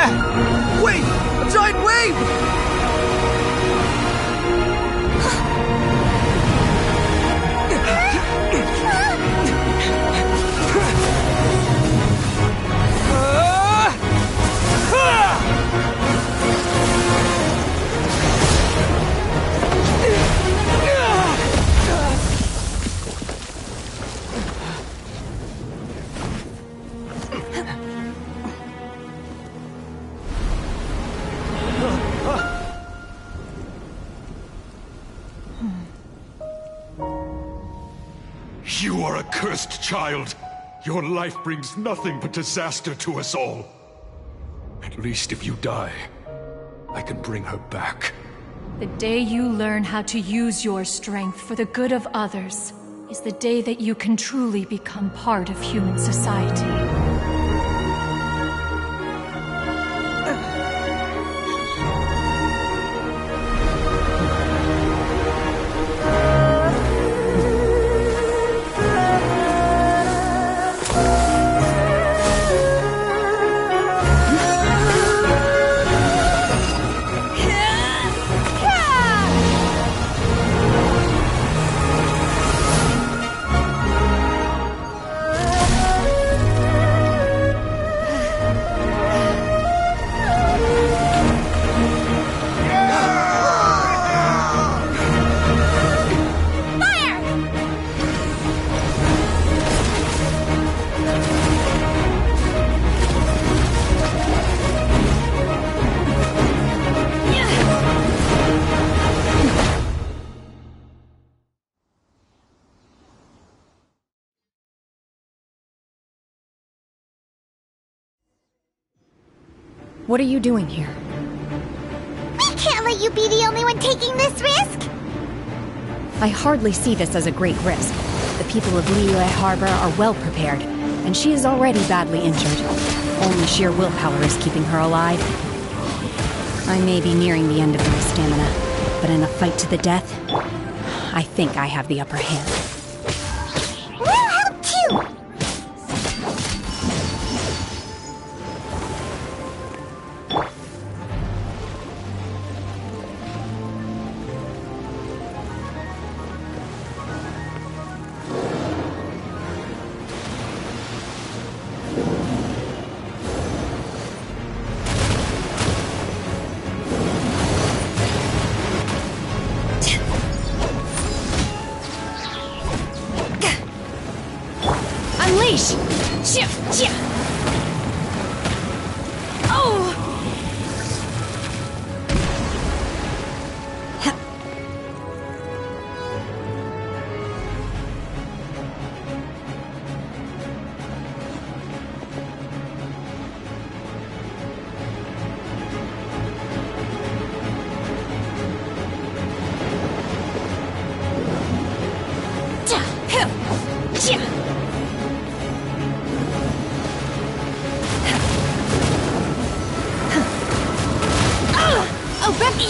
there! Wait! A giant wave! You are a cursed child. Your life brings nothing but disaster to us all. At least if you die, I can bring her back. The day you learn how to use your strength for the good of others is the day that you can truly become part of human society. What are you doing here? We can't let you be the only one taking this risk! I hardly see this as a great risk. The people of Liyue Harbor are well prepared, and she is already badly injured. Only sheer willpower is keeping her alive. I may be nearing the end of my stamina, but in a fight to the death, I think I have the upper hand. We'll help too! Unleash! Oh!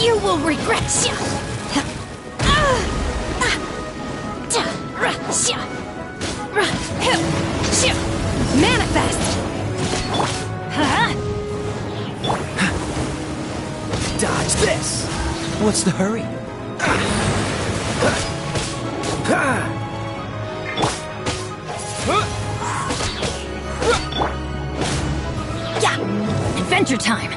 You will regret. Manifest. Dodge this! What's the hurry? Yeah! Adventure time!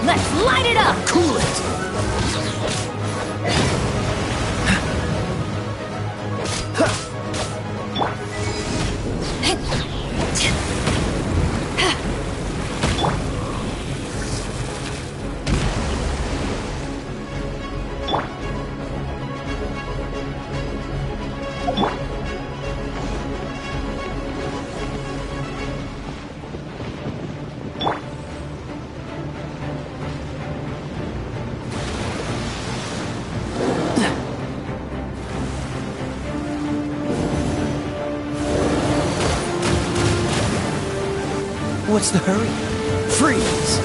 Let's light it up! Cool it! What's the hurry? Freeze!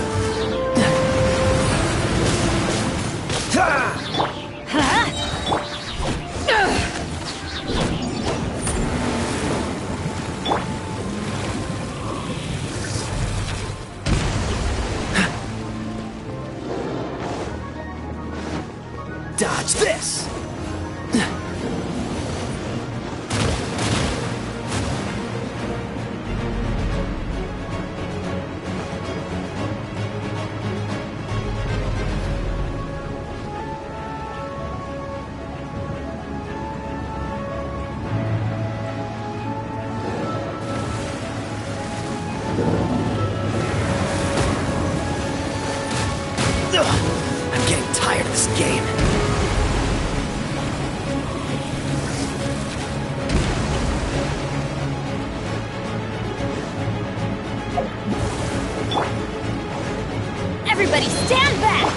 Dodge this! I'm getting tired of this game. Everybody stand back!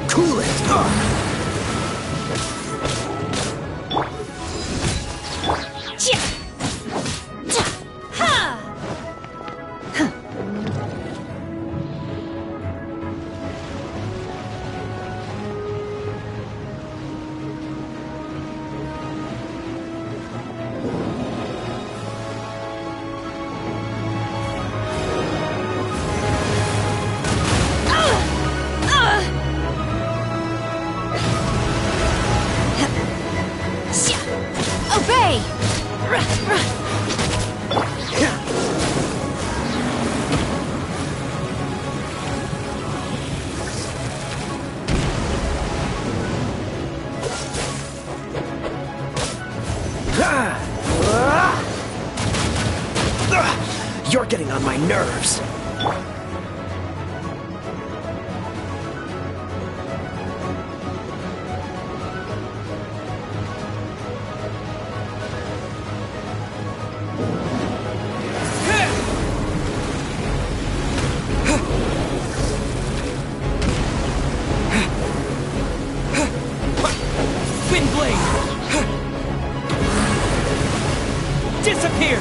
Cool it! Obey! You're getting on my nerves. Wind blade! Disappear!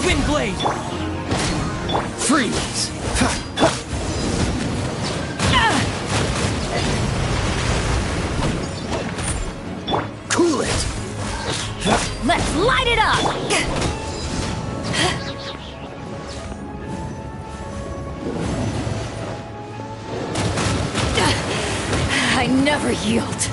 Wind blade! Freeze! Cool it! Let's light it up! I never yield.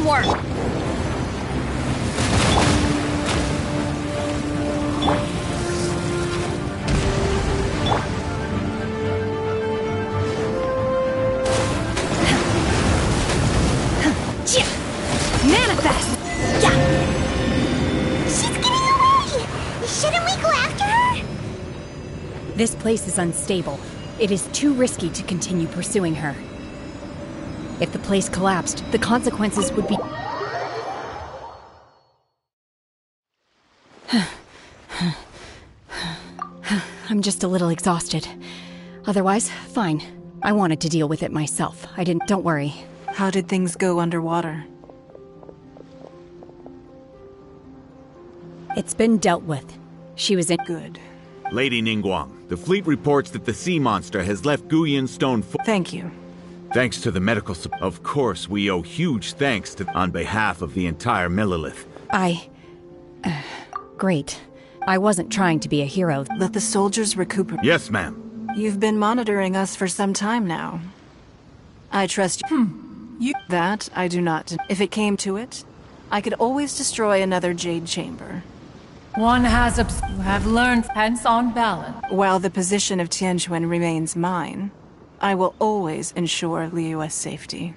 teamwork! Manifest! She's getting away! Shouldn't we go after her? This place is unstable. It is too risky to continue pursuing her. If the place collapsed, the consequences would be... I'm just a little exhausted. Otherwise, fine. I wanted to deal with it myself. I didn't... Don't worry. How did things go underwater? It's been dealt with. She was in... Good. Lady Ningguang, the fleet reports that the sea monster has left Guyan Stone Thank you. Thanks to the medical Of course, we owe huge thanks on behalf of the entire Millilith. Great. I wasn't trying to be a hero. Let the soldiers recuperate. Yes, ma'am. You've been monitoring us for some time now. I trust you. That I do not. If it came to it, I could always destroy another Jade Chamber. One has you have learned hence on balance. While the position of Tianquan remains mine, I will always ensure Liyue's safety.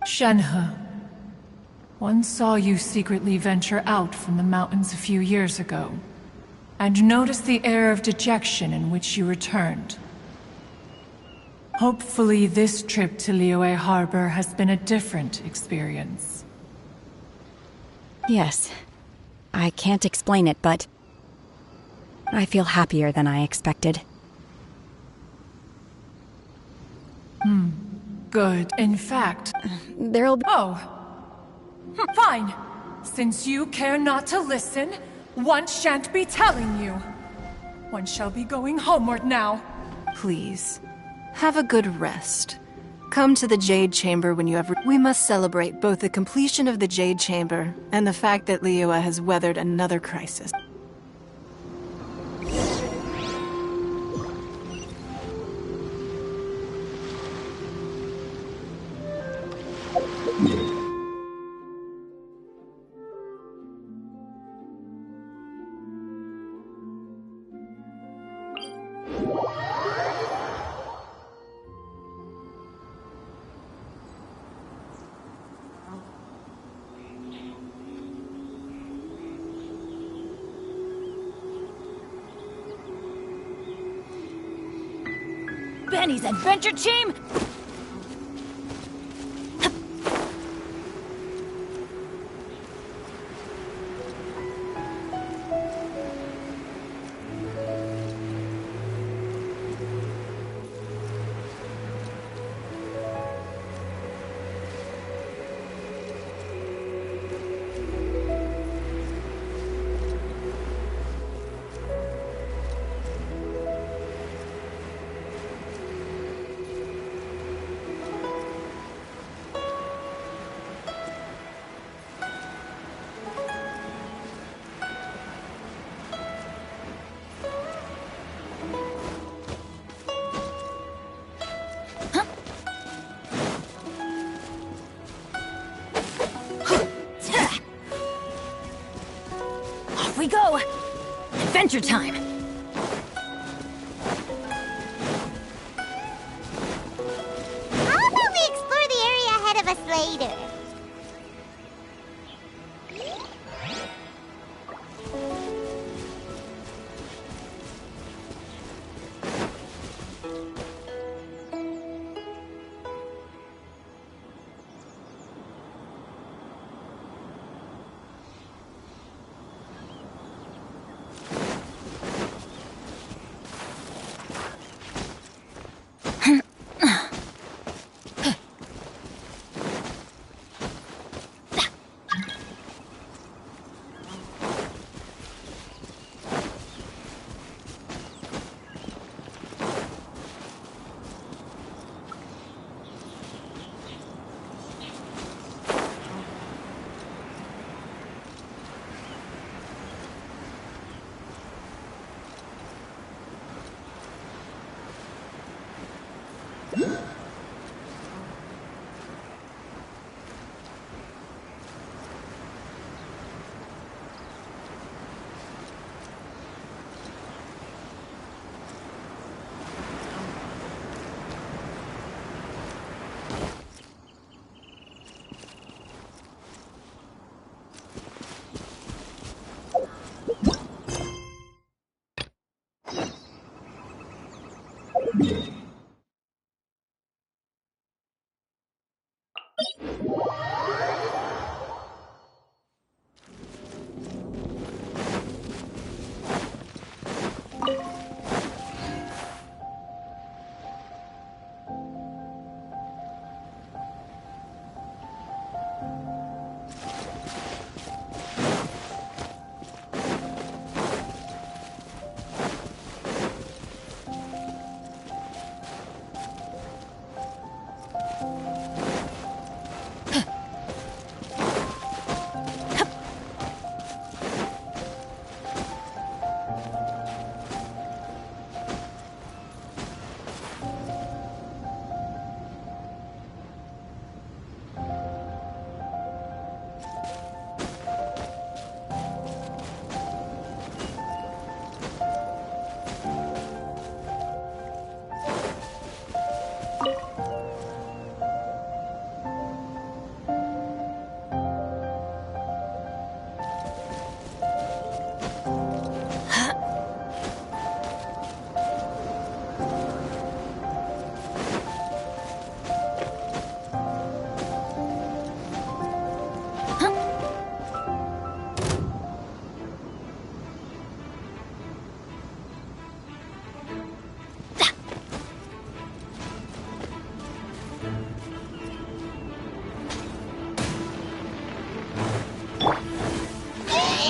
Shenhe, one saw you secretly venture out from the mountains a few years ago, and noticed the air of dejection in which you returned. Hopefully this trip to Liyue Harbor has been a different experience. Yes. I can't explain it, but... I feel happier than I expected. Good. In fact... There'll be... Fine. Since you care not to listen, one shan't be telling you. One shall be going homeward now. Please, have a good rest. Come to the Jade Chamber when you have... We must celebrate both the completion of the Jade Chamber and the fact that Liyue has weathered another crisis. Benny's Adventure Team! We go! Adventure time! How about we explore the area ahead of us later?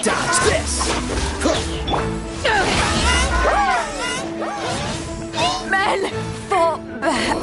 Dodge this! Men, fall back.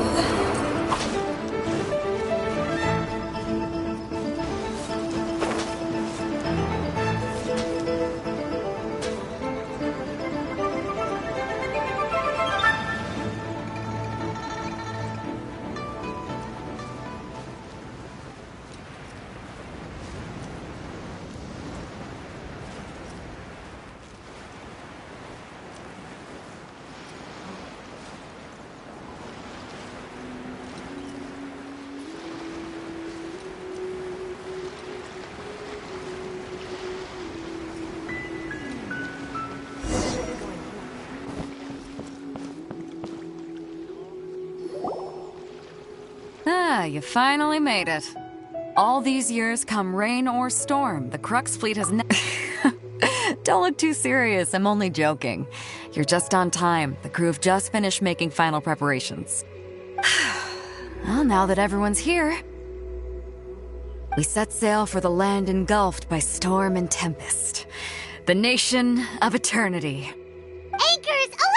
Ah, you finally made it. All these years, come rain or storm, the Crux fleet has Don't look too serious, I'm only joking. You're just on time. The crew have just finished making final preparations. Well, now that everyone's here, we set sail for the land engulfed by storm and tempest. The nation of eternity. Anchors away!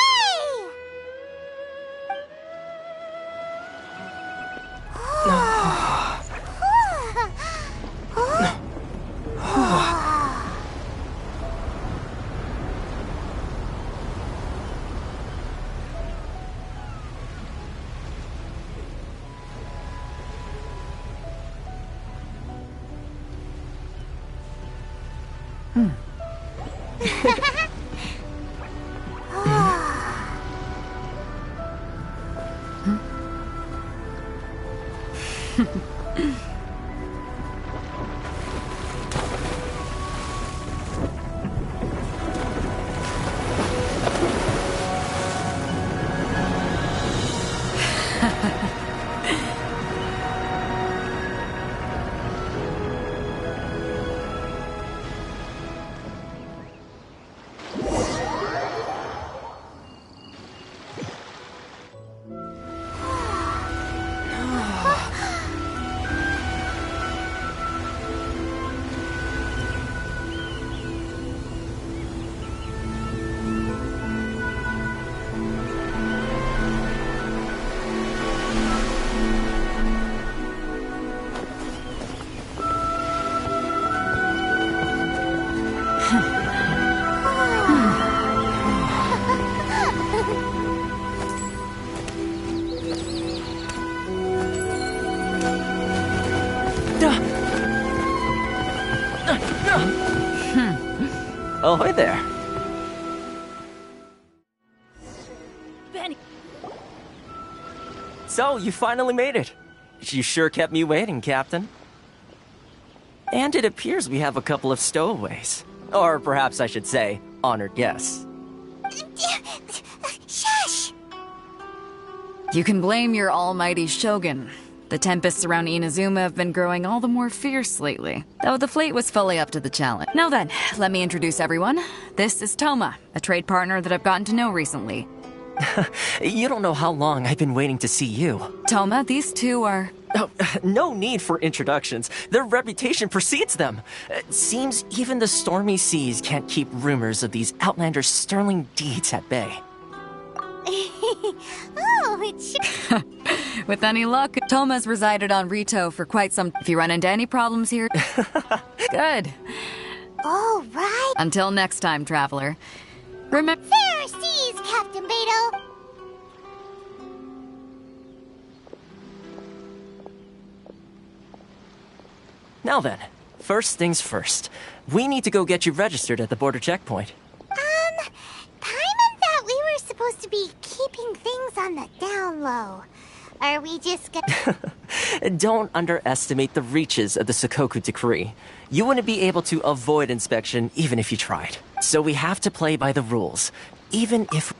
Ahoy there. Benny. So, you finally made it. You sure kept me waiting, Captain. And it appears we have a couple of stowaways. Or perhaps I should say, honored guests. Shush! You can blame your almighty shogun. The tempests around Inazuma have been growing all the more fierce lately, though the fleet was fully up to the challenge. Now then, let me introduce everyone. This is Toma, a trade partner that I've gotten to know recently. You don't know how long I've been waiting to see you. Toma, these two are... Oh, no need for introductions. Their reputation precedes them. Seems even the stormy seas can't keep rumors of these Outlanders' sterling deeds at bay. Oh, it's... With any luck, Toma's resided on Rito for quite some... If you run into any problems here... Good. All right. Until next time, traveler. Remember... Fair seas, Captain Beto. Now then, first things first. We need to go get you registered at the border checkpoint. Paimon thought we were supposed to be keeping things on the down low. Are we just gonna... Don't underestimate the reaches of the Sakoku Decree. You wouldn't be able to avoid inspection even if you tried. So we have to play by the rules, even if...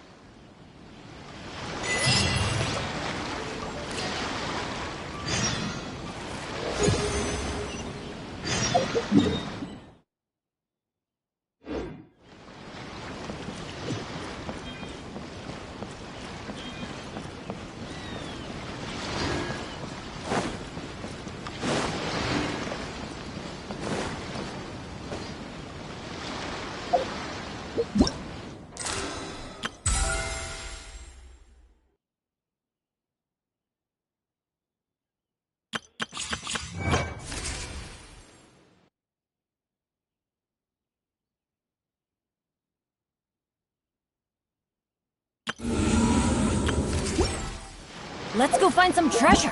Let's go find some treasure!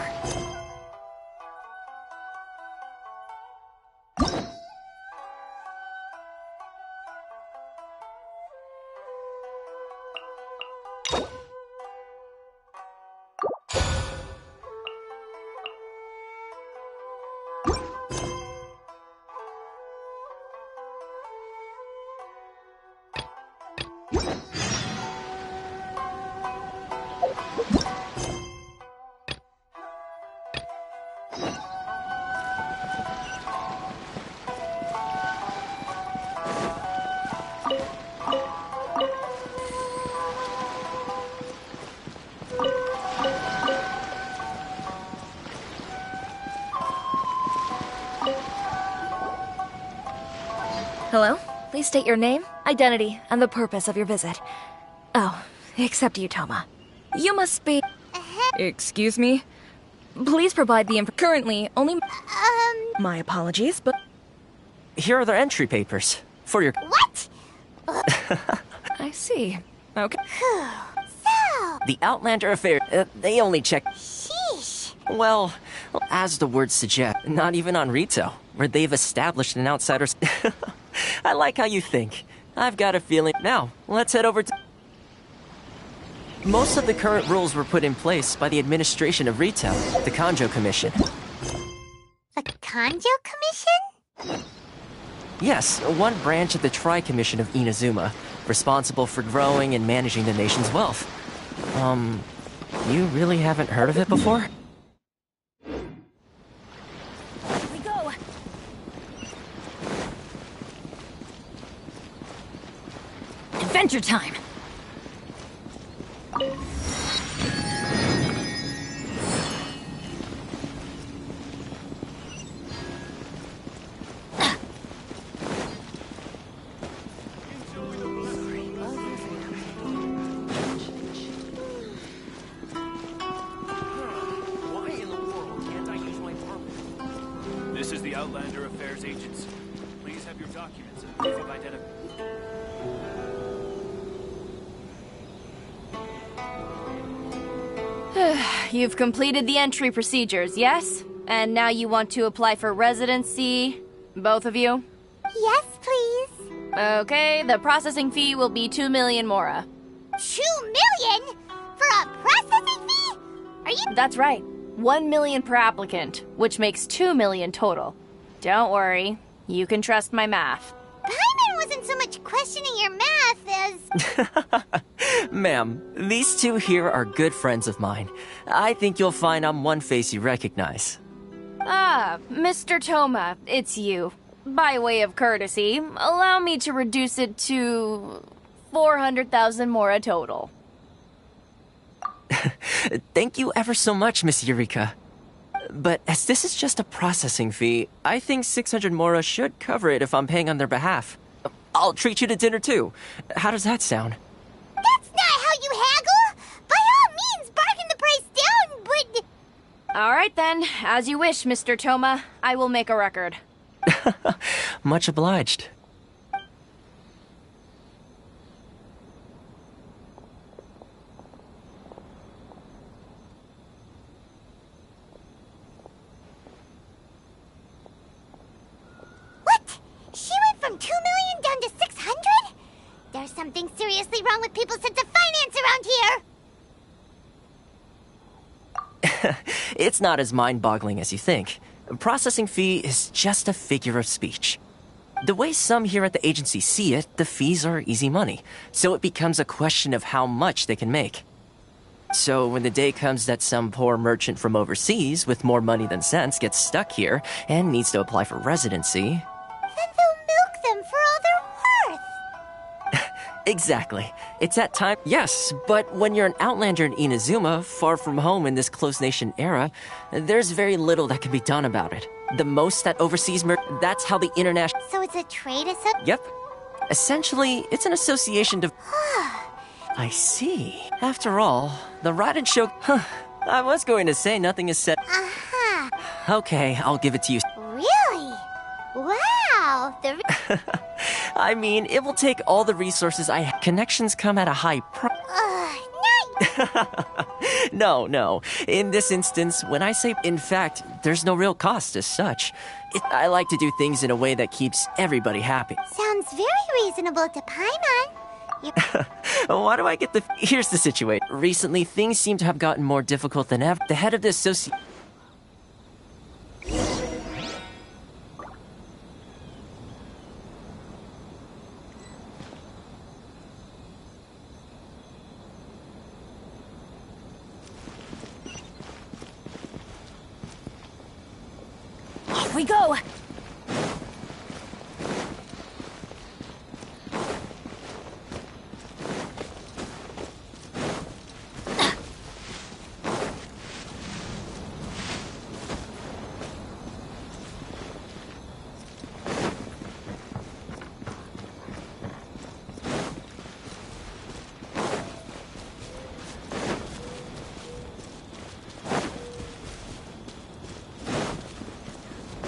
Hello? Please state your name, identity, and the purpose of your visit. Oh, except you, Toma. You must be... Excuse me? Please provide the currently only... My apologies, but... Here are the entry papers. For your... What? I see. Okay. So... The Outlander affair, they only check... Sheesh. Well, as the words suggest, not even on Rito, where they've established an outsider's... I like how you think. I've got a feeling... Now, let's head over to... Most of the current rules were put in place by the administration of Rito, the Kanjo Commission. The Kanjo Commission? Yes, one branch of the Tri-Commission of Inazuma, responsible for growing and managing the nation's wealth. You really haven't heard of it before? We go! Adventure time! This is the Outlander Affairs Agency. Please have your documents and proof of identity. You've completed the entry procedures, yes? And now you want to apply for residency? Both of you? Yes, please. Okay, the processing fee will be 2 million mora. 2 million? For a processing fee? Are you... That's right. 1 million per applicant, which makes 2 million total. Don't worry, you can trust my math. Paimon wasn't so much questioning your math as... Ma'am, these two here are good friends of mine. I think you'll find I'm one face you recognize. Ah, Mr. Toma, it's you. By way of courtesy, allow me to reduce it to 400,000 mora total. Thank you ever so much, Miss Eureka. But as this is just a processing fee, I think 600 mora should cover it if I'm paying on their behalf. I'll treat you to dinner too. How does that sound? That's not how you haggle! By all means, bargain the price down, but... Alright then, as you wish, Mr. Toma. I will make a record. Much obliged. What? She went from 2 million down to 600? There's something seriously wrong with people's sense of finance around here! It's not as mind-boggling as you think. A processing fee is just a figure of speech. The way some here at the agency see it, the fees are easy money, so it becomes a question of how much they can make. So when the day comes that some poor merchant from overseas with more money than sense gets stuck here and needs to apply for residency... Then they'll milk them for all they're worth! Exactly. It's that time... Yes, but when you're an outlander in Inazuma, far from home in this closed nation era, there's very little that can be done about it. The most that overseas that's how the international... So it's a trade association? Yep. Essentially, it's an association to... I see. After all, the Raiden show... I was going to say nothing is said... Uh-huh. Okay, I'll give it to you. Really? Wow! I mean, it will take all the resources I have. Connections come at a high price. No. In this instance, when I say in fact, there's no real cost as such. I like to do things in a way that keeps everybody happy. Sounds very reasonable to Paimon. Why do I get the... Here's the situation. Recently, things seem to have gotten more difficult than ever. The head of the Off we go!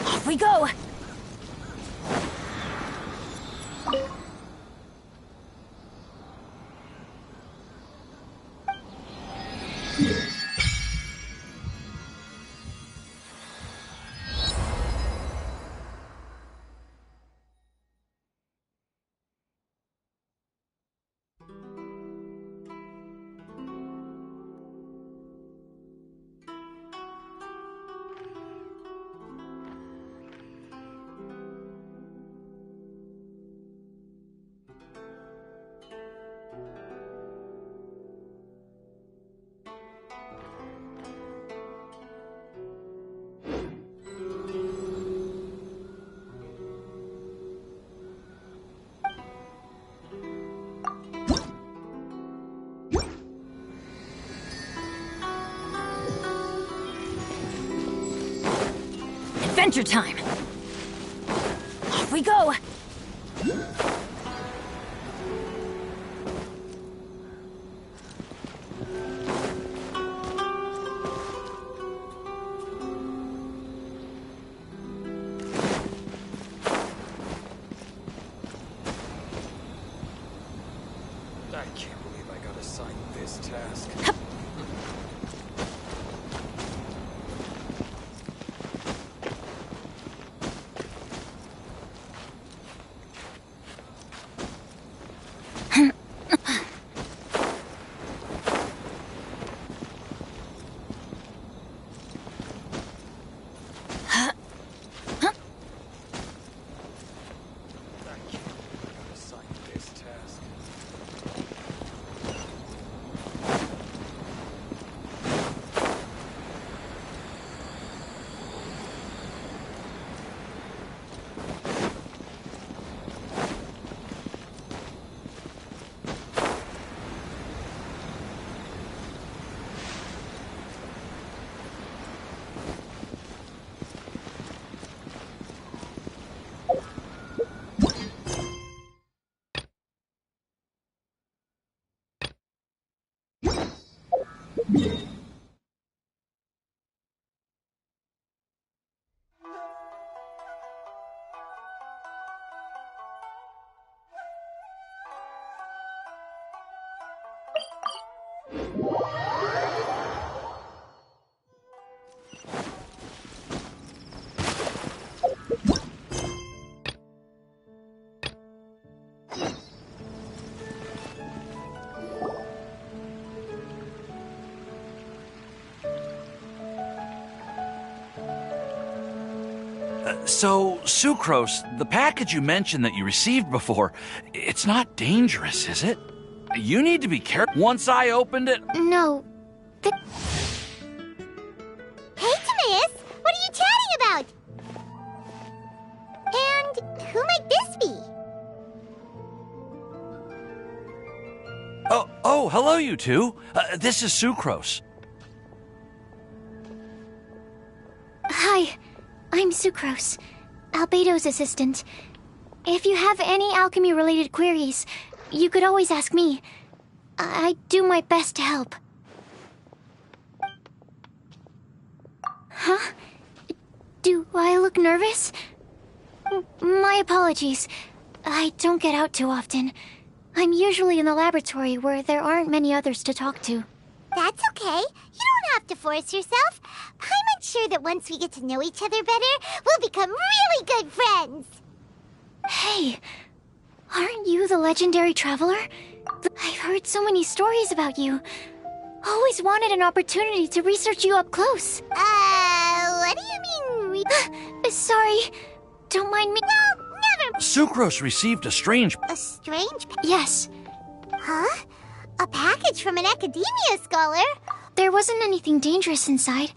Off we go! Adventure time! Off we go! I can't believe I got assigned this task. I can't believe I got assigned So, Sucrose, the package you mentioned that you received before, it's not dangerous, is it? You need to be careful. Once I opened it... No. Hey, Timaeus! What are you chatting about? And who might this be? Oh, hello, you two. This is Sucrose. Hi, I'm Sucrose, Albedo's assistant. If you have any alchemy-related queries, you could always ask me. I do my best to help. Huh? Do I look nervous? My apologies. I don't get out too often. I'm usually in the laboratory where there aren't many others to talk to. That's okay. You don't have to force yourself. I'm sure that once we get to know each other better, we'll become really good friends. Hey, aren't you the legendary traveler? I've heard so many stories about you. Always wanted an opportunity to research you up close. What do you mean sorry. Don't mind me. No, never. Sucrose received a strange... A strange... Yes. Huh? A package from an academia scholar? There wasn't anything dangerous inside.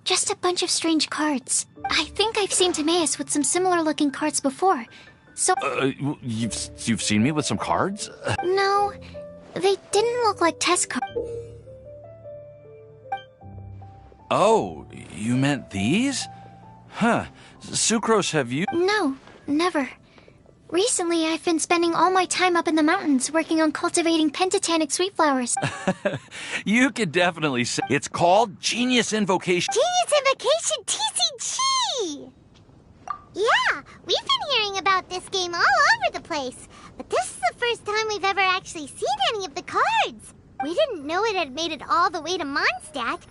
Just a bunch of strange cards. I think I've seen Timaeus with some similar-looking cards before. So... you've seen me with some cards? No, they didn't look like test cards. Oh, you meant these? Huh. Sucrose, have you... No, never. Recently, I've been spending all my time up in the mountains working on cultivating pentatonic sweet flowers. You could definitely say... It's called Genius Invocation. Genius Invocation TCG! Yeah, we've been hearing about this game all over the place. But this is the first time we've ever actually seen any of the cards. We didn't know it had made it all the way to Mondstadt.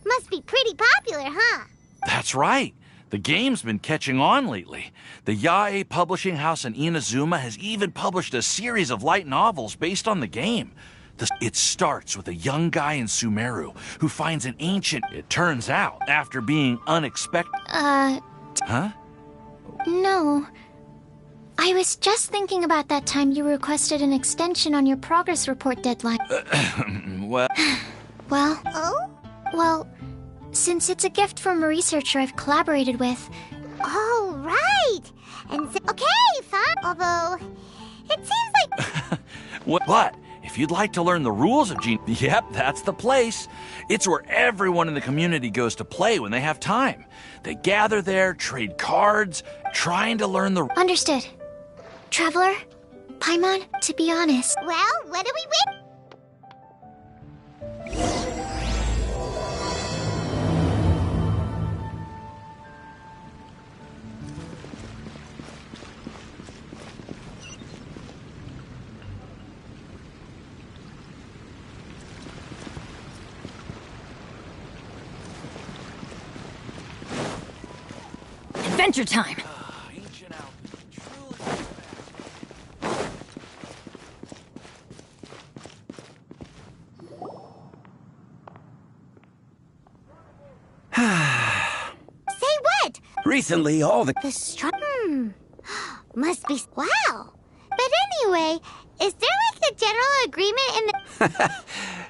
Must be pretty popular, huh? That's right. The game's been catching on lately. The Yae publishing house in Inazuma has even published a series of light novels based on the game. It starts with a young guy in Sumeru who finds an ancient... It turns out, after being unexpected... Huh? No. I was just thinking about that time you requested an extension on your progress report deadline. Well... Well... Oh? Well, since it's a gift from a researcher I've collaborated with... Oh, right! And so... Okay, fine. Although, it seems like... What? If you'd like to learn the rules of Genius... Yep, that's the place. It's where everyone in the community goes to play when they have time. They gather there, trade cards, trying to learn the... Understood. Traveler, Paimon, to be honest... Well, what do we win? Adventure time! Say what? Recently, all the... Must be... Wow! But anyway, is there like a general agreement in the...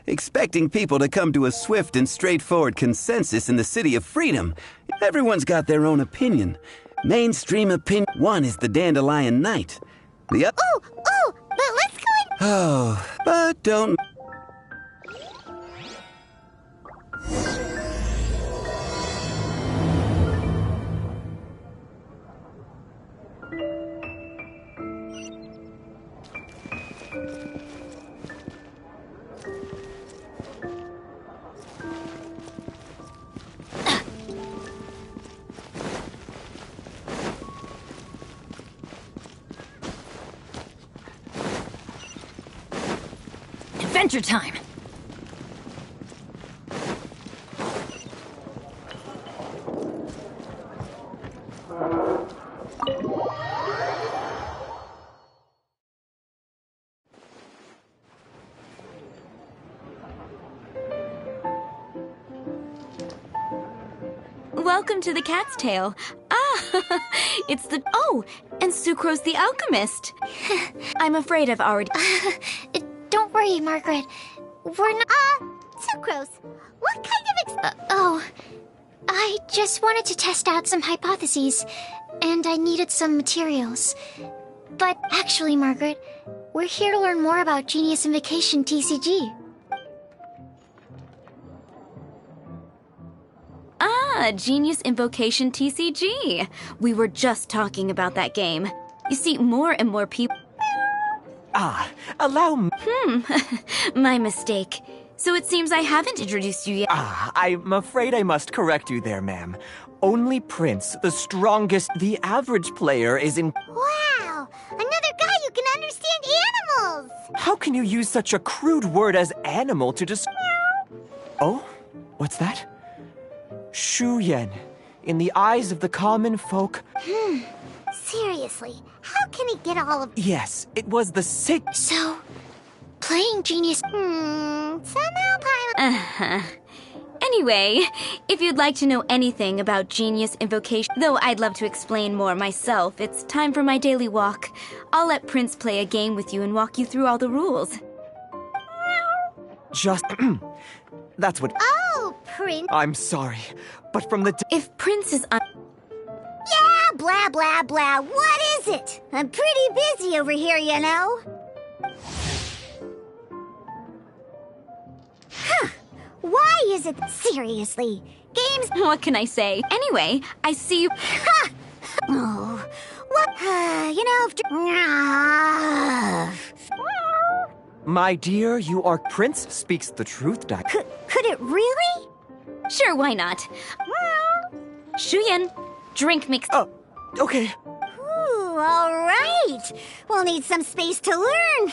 Expecting people to come to a swift and straightforward consensus in the City of Freedom. Everyone's got their own opinion. Mainstream opinion. One is the Dandelion Knight. The other... but let's go in... Oh, but don't... your time. Welcome to the Cat's Tail. Ah, it's the... Oh, and Sucrose the Alchemist. I'm afraid I've already... Don't worry, Margaret. We're not... Sucrose, what kind of I just wanted to test out some hypotheses, and I needed some materials. But actually, Margaret, we're here to learn more about Genius Invocation TCG. Genius Invocation TCG. We were just talking about that game. You see, more and more people... Allow me... My mistake. So it seems I haven't introduced you yet. I'm afraid I must correct you there, ma'am. Only Prince, the strongest, the average player, is in... Wow! Another guy who can understand animals! How can you use such a crude word as animal to describe... Oh? What's that? Shu Yen. In the eyes of the common folk... Seriously, how can he get all of... Yes, it was the sick... So, playing Genius... somehow Anyway, if you'd like to know anything about Genius Invocation... Though I'd love to explain more myself, it's time for my daily walk. I'll let Prince play a game with you and walk you through all the rules. Just... That's what... Oh, Prince... I'm sorry, but from the... If Prince is on... Yeah, blah, blah, blah. What is it? I'm pretty busy over here, you know. Why is it... Seriously, games... What can I say? Anyway, I see you... Oh, what... My dear, you are... Prince speaks the truth, Could it really? Sure, why not? Shuyen, drink mix... Oh, okay. Ooh, all right. We'll need some space to learn.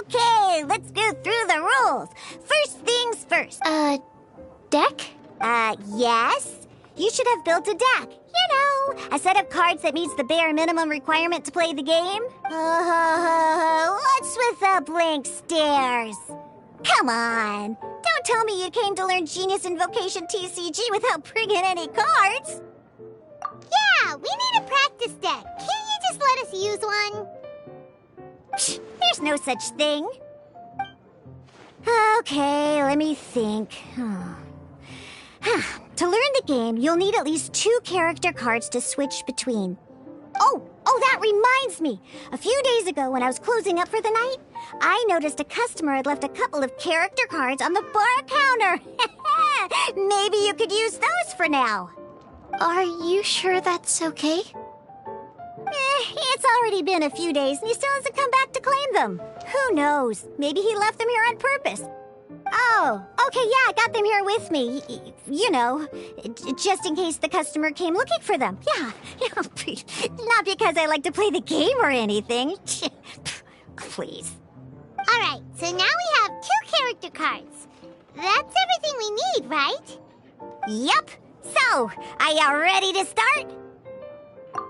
Okay, let's go through the rules. First things first. Deck? Yes. You should have built a deck. You know, a set of cards that meets the bare minimum requirement to play the game. What's with the blank stares? Come on. Don't tell me you came to learn Genius Invocation TCG without bringing any cards. Yeah, we need a practice deck. Can't you just let us use one? Psh, there's no such thing. Okay, let me think. To learn the game, you'll need at least 2 character cards to switch between. Oh, that reminds me. A few days ago, when I was closing up for the night, I noticed a customer had left a couple of character cards on the bar counter. Maybe you could use those for now. Are you sure that's okay? It's already been a few days and he still hasn't come back to claim them. Who knows? Maybe he left them here on purpose. Oh, okay, yeah, I got them here with me. You know, just in case the customer came looking for them. Yeah, not because I like to play the game or anything. Please. All right, so now we have 2 character cards. That's everything we need, right? Yep. So, are you ready to start?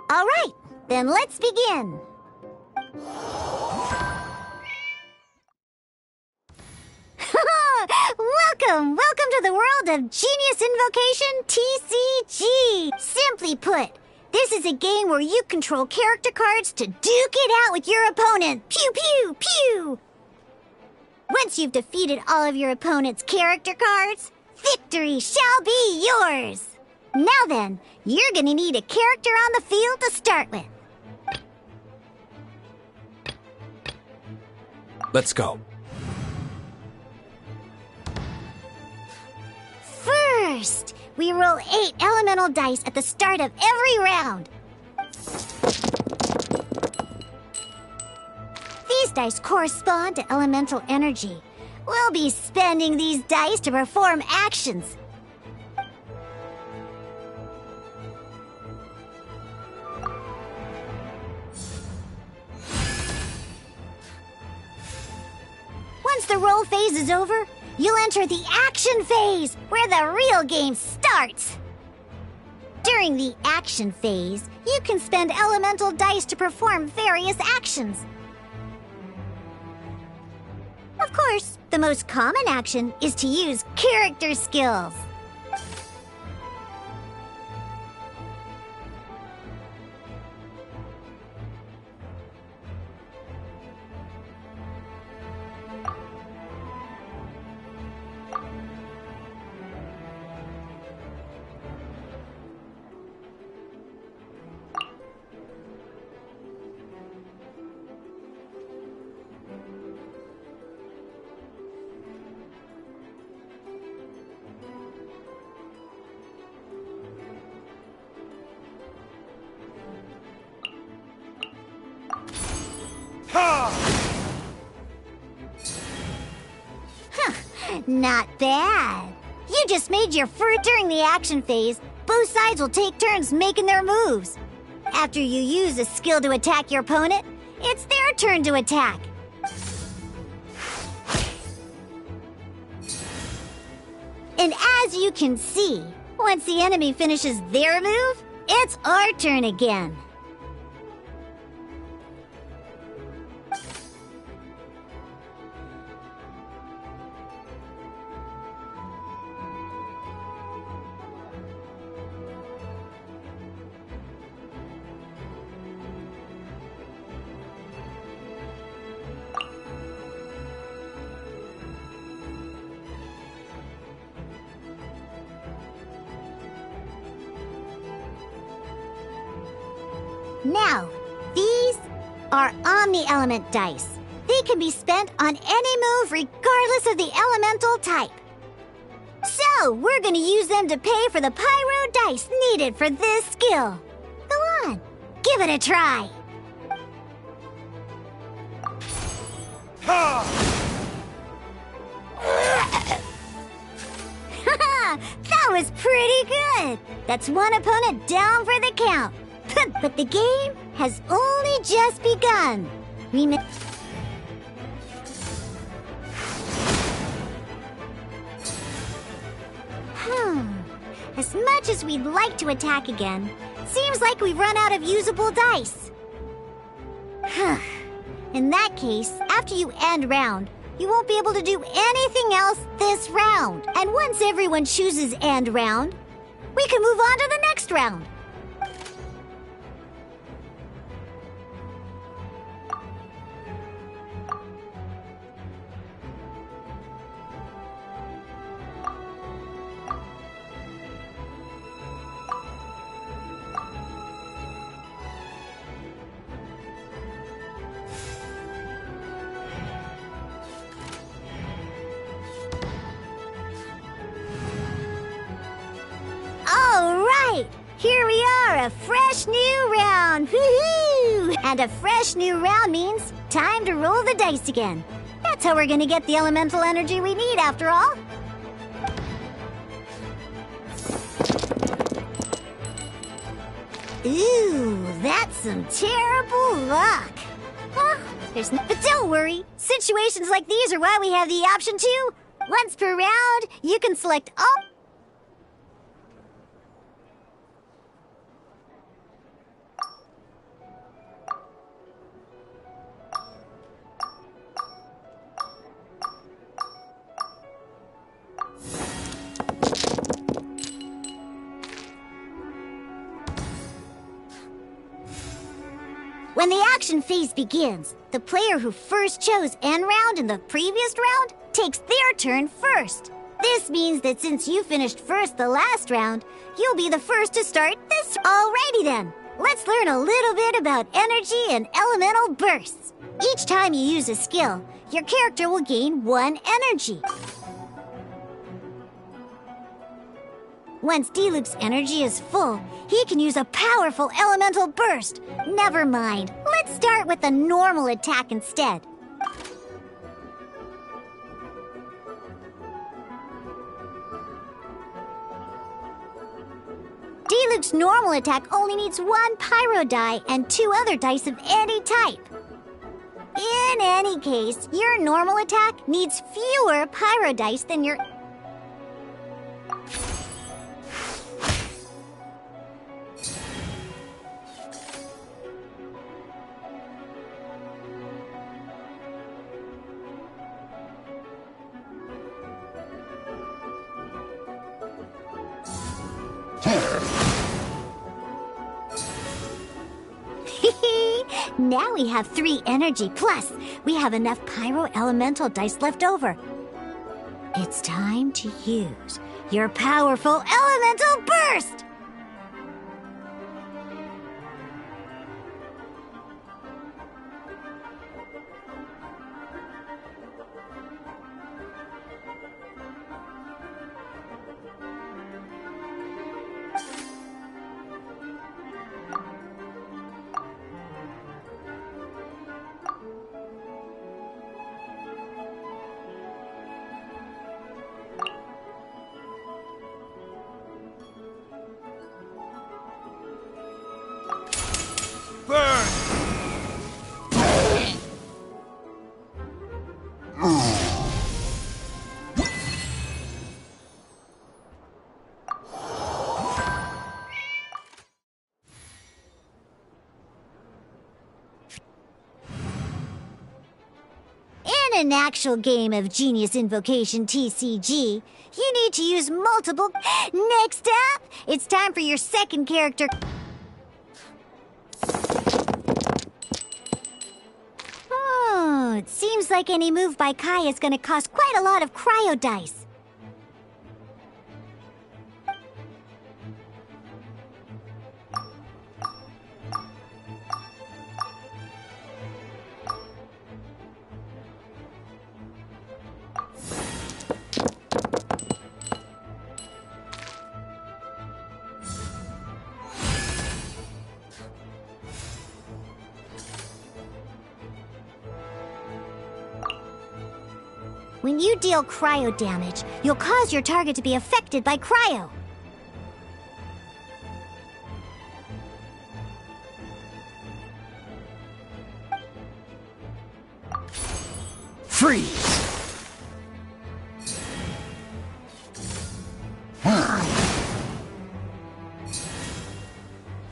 All right, then let's begin. Welcome to the world of Genius Invocation TCG. Simply put, this is a game where you control character cards to duke it out with your opponent. Pew, pew, pew. Once you've defeated all of your opponent's character cards, victory shall be yours. Now then, you're gonna need a character on the field to start with. Let's go. First, we roll 8 elemental dice at the start of every round. These dice correspond to elemental energy. We'll be spending these dice to perform actions. Once the roll phase is over, you'll enter the action phase, where the real game starts. During the action phase, you can spend elemental dice to perform various actions. Of course, the most common action is to use character skills. Not bad. You just made your first. During the action phase, both sides will take turns making their moves. After you use a skill to attack your opponent, it's their turn to attack. And as you can see, once the enemy finishes their move, it's our turn again. Now, these are Omni-Element dice. They can be spent on any move regardless of the elemental type. So, we're gonna use them to pay for the pyro dice needed for this skill. Go on, give it a try. That was pretty good. That's one opponent down for the count. But the game has only just begun. As much as we'd like to attack again, seems like we've run out of usable dice. In that case, after you end round, you won't be able to do anything else this round. And once everyone chooses end round, we can move on to the next round. Here we are, a fresh new round! Woohoo! And a fresh new round means time to roll the dice again. That's how we're gonna get the elemental energy we need, after all. Ooh, that's some terrible luck. But don't worry, situations like these are why we have the option to. Once per round, you can select all. When the action phase begins, the player who first chose end round in the previous round takes their turn first. This means that since you finished first the last round, you'll be the first to start this. Alrighty then, let's learn a little bit about energy and elemental bursts. Each time you use a skill, your character will gain 1 energy. Once D-Loop's energy is full, he can use a powerful elemental burst. Never mind, let's start with a normal attack instead. D-Luke's normal attack only needs 1 pyro die and 2 other dice of any type. In any case, your normal attack needs fewer pyro dice than your... Now we have 3 energy, plus we have enough pyro elemental dice left over. It's time to use your powerful elemental burst! In an actual game of Genius Invocation TCG, you need to use multiple... Next up, it's time for your second character... Oh, it seems like any move by Kai is gonna cost quite a lot of cryo dice. When you deal cryo damage, you'll cause your target to be affected by cryo. Freeze!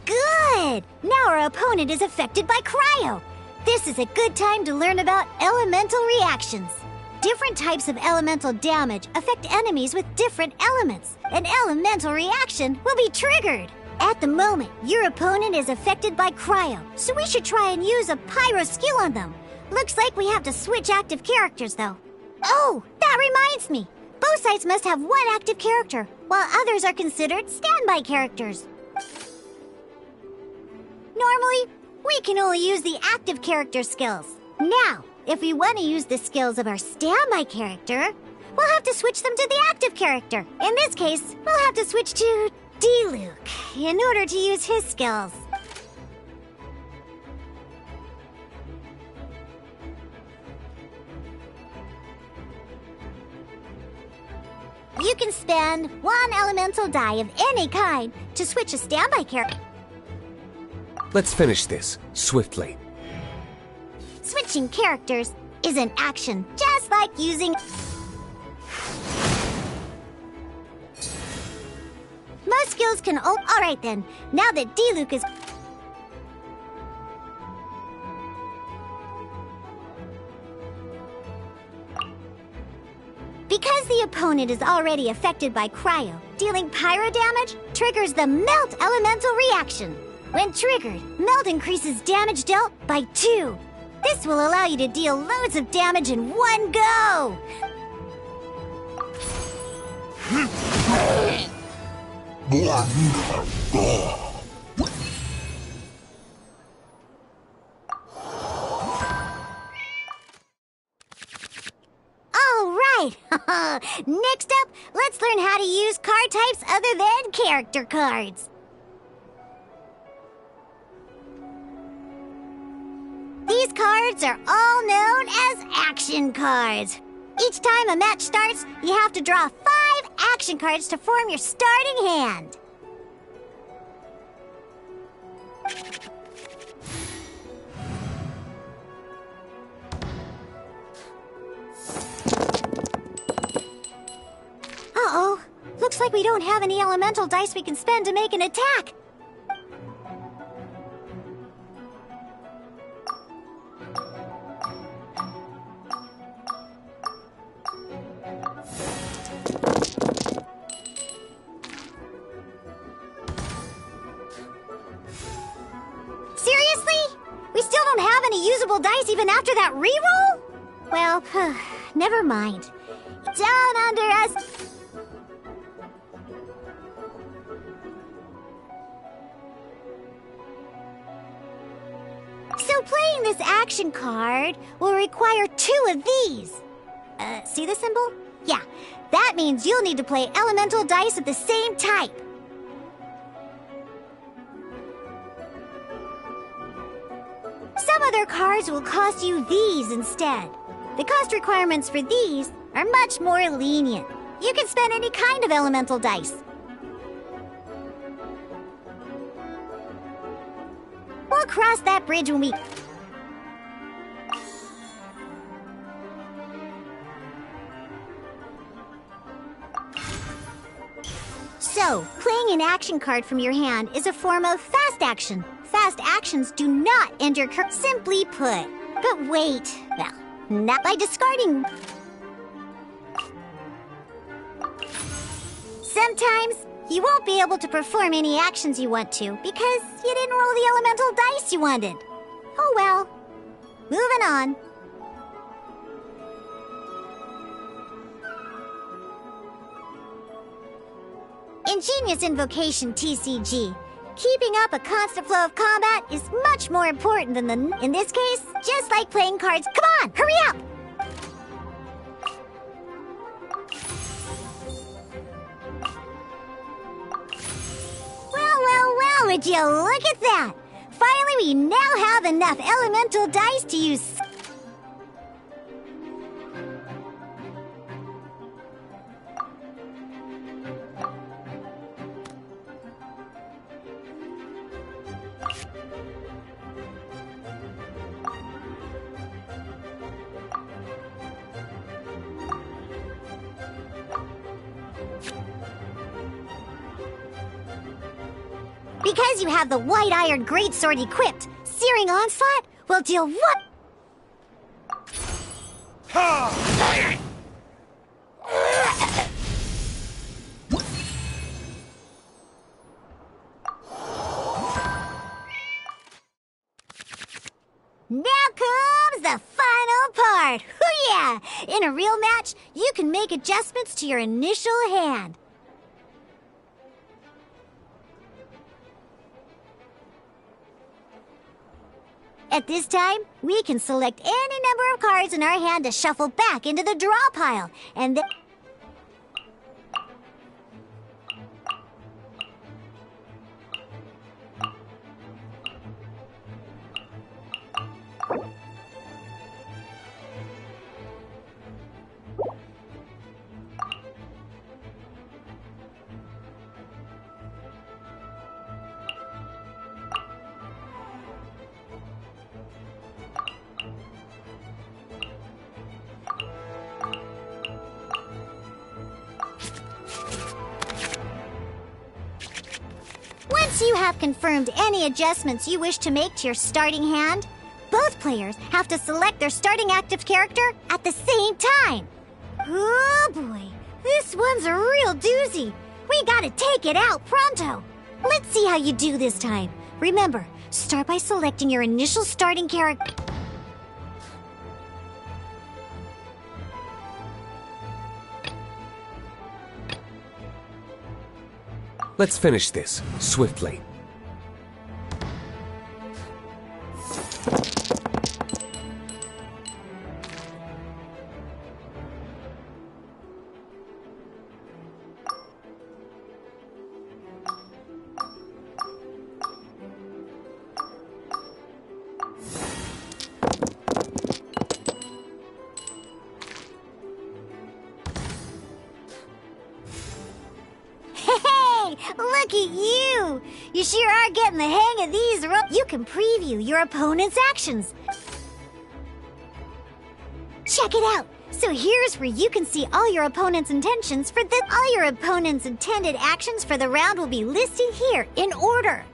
Good! Now our opponent is affected by cryo. This is a good time to learn about elemental reactions. Different types of elemental damage affect enemies with different elements. An elemental reaction will be triggered. At the moment, your opponent is affected by cryo, so we should try and use a pyro skill on them. Looks like we have to switch active characters, though. Oh, that reminds me. Both sides must have 1 active character, while others are considered standby characters. Normally, we can only use the active character skills. Now, if we want to use the skills of our standby character, we'll have to switch them to the active character. In this case, we'll have to switch to D-Luke in order to use his skills. You can spend 1 elemental die of any kind to switch a standby character. Let's finish this swiftly. Switching characters is an action, just like using... Most skills can... Oh, alright then. Now that D-Luke is... Because the opponent is already affected by cryo, dealing pyro damage triggers the Melt Elemental reaction. When triggered, Melt increases damage dealt by 2. This will allow you to deal loads of damage in one go! Alright! Next up, let's learn how to use card types other than character cards. These cards are all known as action cards. Each time a match starts, you have to draw 5 action cards to form your starting hand. Uh-oh. Looks like we don't have any elemental dice we can spend to make an attack. Seriously? We still don't have any usable dice even after that reroll? Well, never mind. Don't underestimate. So playing this action card will require 2 of these. See the symbol? Yeah, that means you'll need to play elemental dice of the same type. Some other cards will cost you these instead. The cost requirements for these are much more lenient. You can spend any kind of elemental dice. We'll cross that bridge when we... So, playing an action card from your hand is a form of fast action. Fast actions do not end your turn, simply put. But wait, well, not by discarding. Sometimes you won't be able to perform any actions you want to because you didn't roll the elemental dice you wanted. Oh well. Moving on. In Genius Invocation TCG, keeping up a constant flow of combat is much more important than in this case, just like playing cards. Come on, hurry up! Well, would you look at that? Finally, we now have enough elemental dice to use. Because you have the white-iron greatsword equipped, Searing Onslaught will deal what? Now comes the final part! Hoo-yeah! In a real match, you can make adjustments to your initial hand. At this time, we can select any number of cards in our hand to shuffle back into the draw pile, and then... Once you have confirmed any adjustments you wish to make to your starting hand, both players have to select their starting active character at the same time. Oh boy, this one's a real doozy. We gotta take it out pronto. Let's see how you do this time. Remember, start by selecting your initial starting character. Let's finish this, swiftly. Look at you! You sure are getting the hang of these ropes. You can preview your opponent's actions. Check it out! So here's where you can see all your opponent's intentions for the... All your opponent's intended actions for the round will be listed here in order.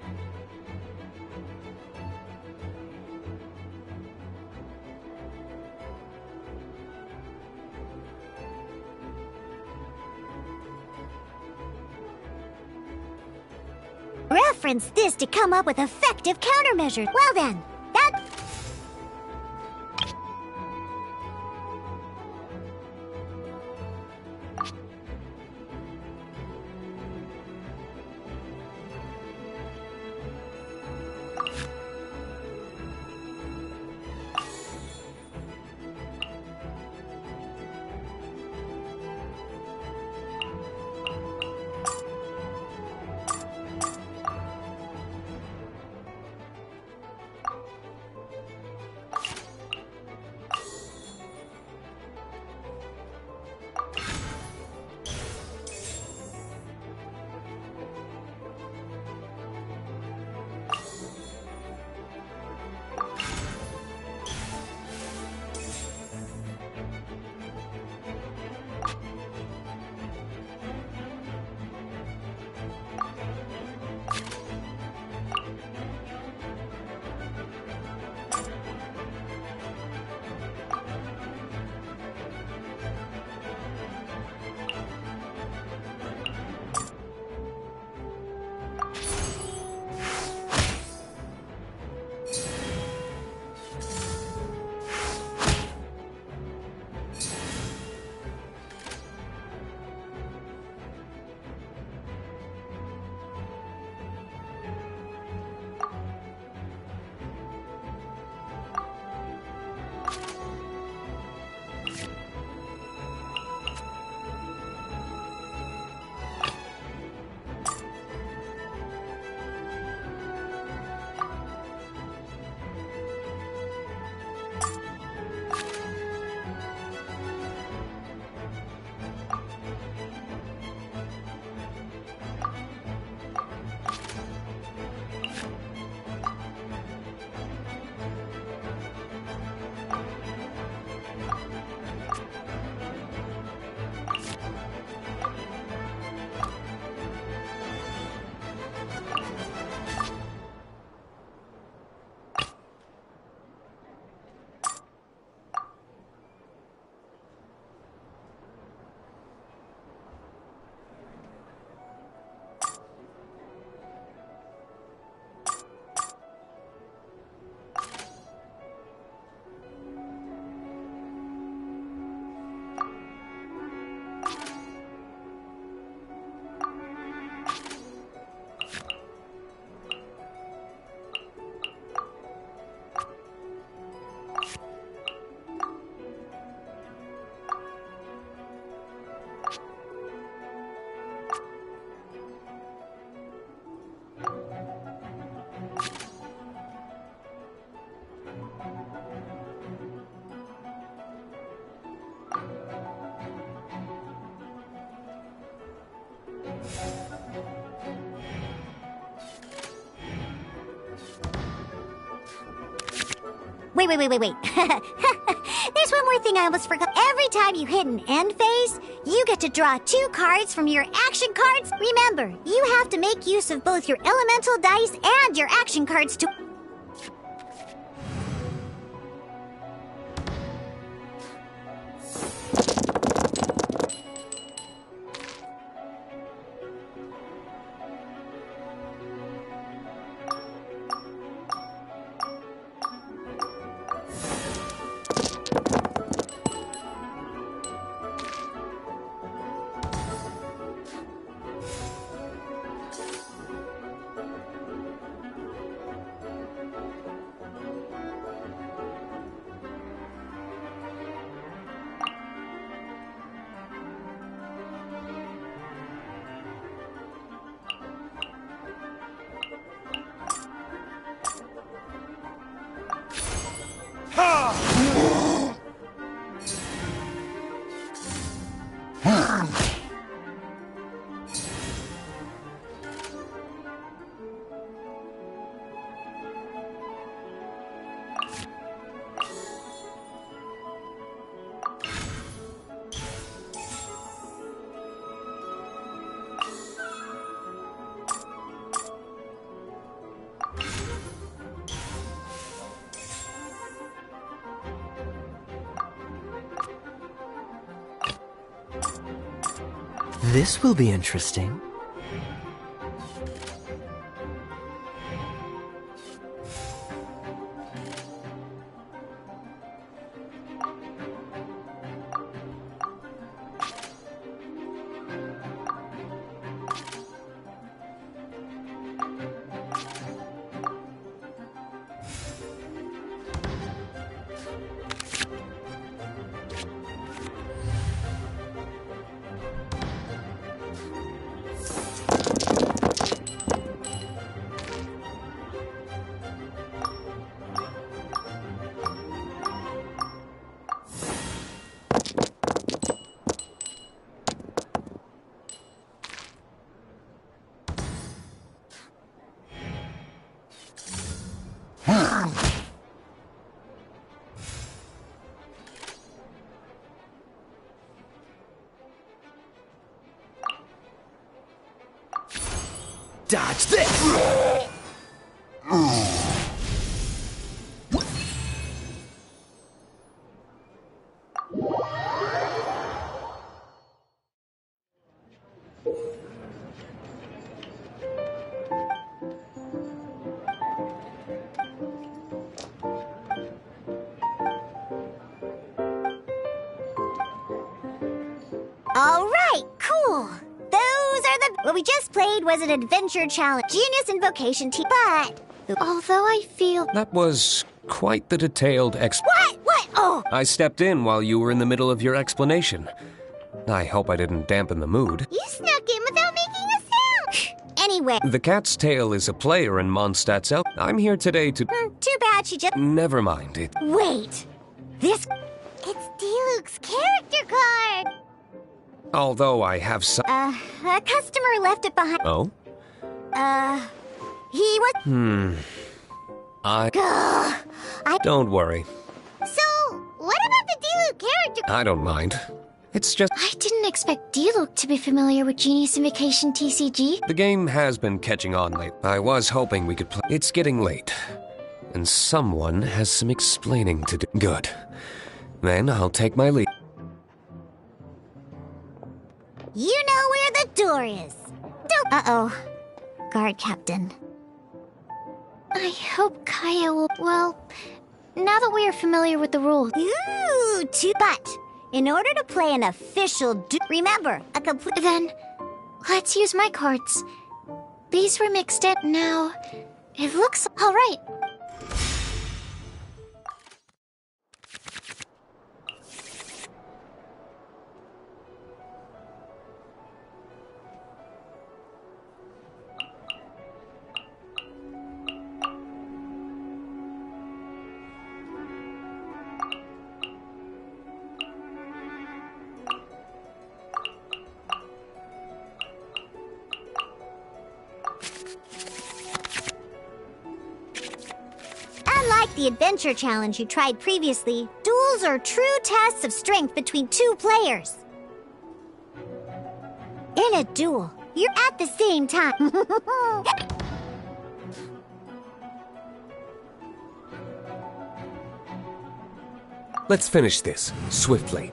Reference this to come up with effective countermeasures. Well then, that... Wait. There's one more thing I almost forgot. Every time you hit an end phase, you get to draw 2 cards from your action cards. Remember, you have to make use of both your elemental dice and your action cards to... This will be interesting. Dodge this! Alright, cool. Those are the... What we just played was an adventure challenge. Genius Invocation team, but... Although I feel... That was quite the detailed What? What? Oh! I stepped in while you were in the middle of your explanation. I hope I didn't dampen the mood. You snuck in without making a sound! Anyway... The Cat's Tail is a player in Mondstadt's Elf. I'm here today to... Too bad she just... Never mind it. Wait! This... It's Diluc's character card! Although I have some... A customer left it behind... Oh? He was... Don't worry. So, what about the Diluc character... I don't mind. It's just... I didn't expect Diluc to be familiar with Genius Invocation TCG. The game has been catching on late. I was hoping we could play... It's getting late. And someone has some explaining to do. Good. Then I'll take my leave. You know where the door is. Don't... Uh-oh. Guard Captain. I hope Kaya will... Well, now that we are familiar with the rules... Ooh, but... In order to play an official remember, a complete... Then, let's use my cards. These were mixed in. Now, it looks all right. Unlike the adventure challenge you tried previously, duels are true tests of strength between two players. In a duel, you're at the same time. Let's finish this, swiftly.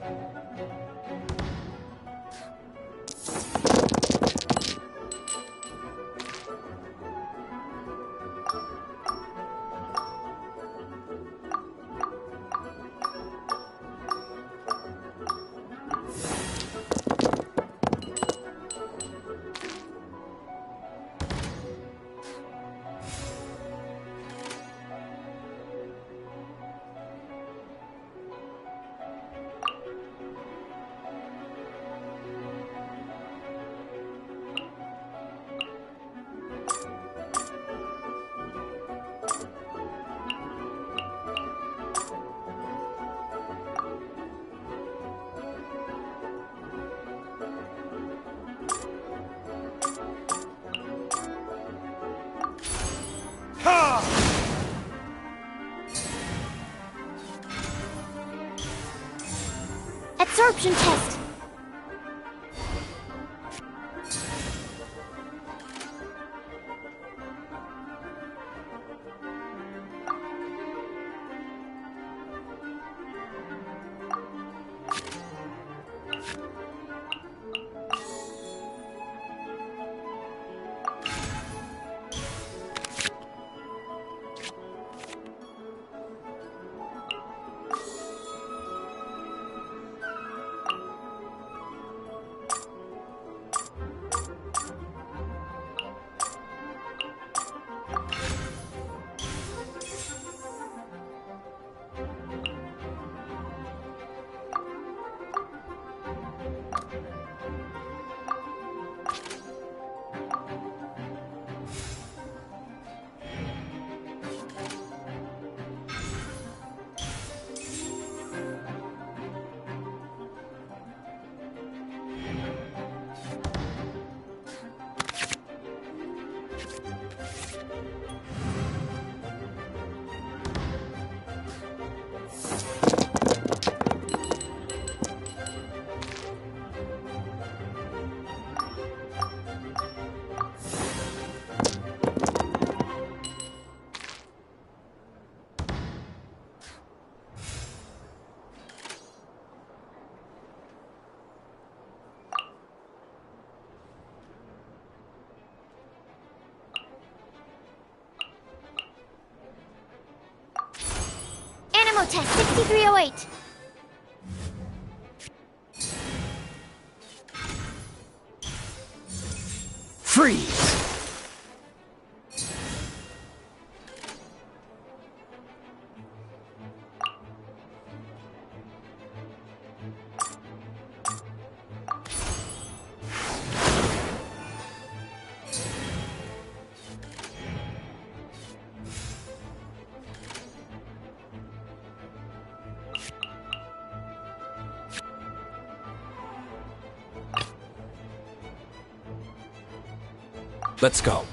Absorption test. test 6308. Freeze! Let's go.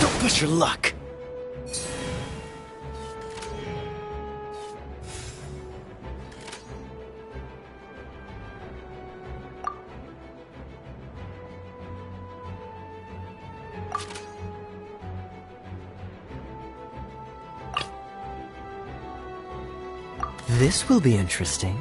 Don't push your luck. This will be interesting.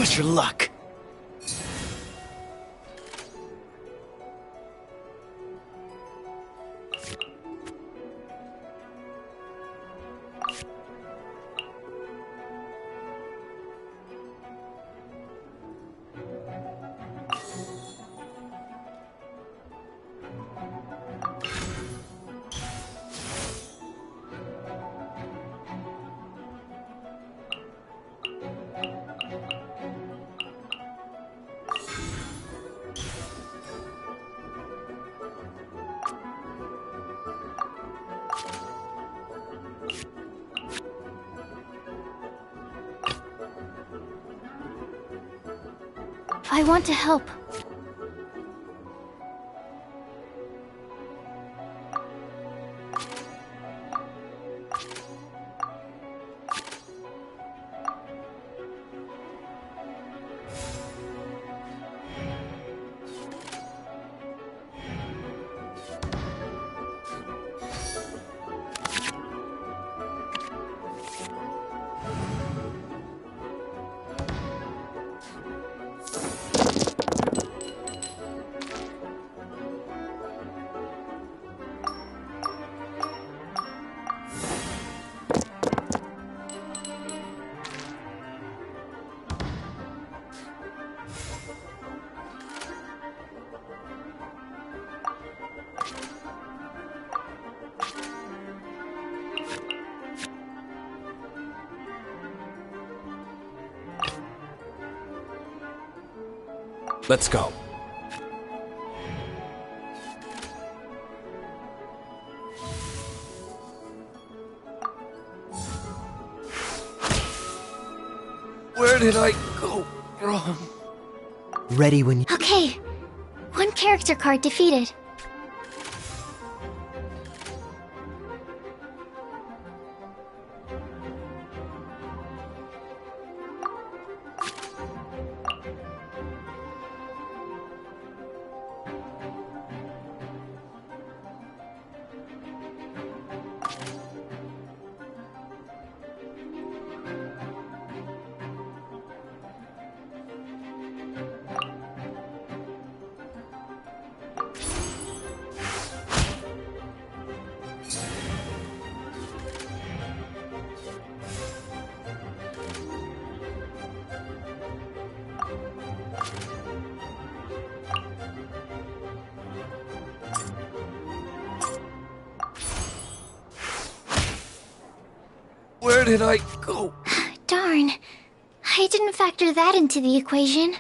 us your luck. I want to help. Let's go. Where did I go wrong? Ready when you... Okay. One character card defeated. Where did I go? Darn. I didn't factor that into the equation.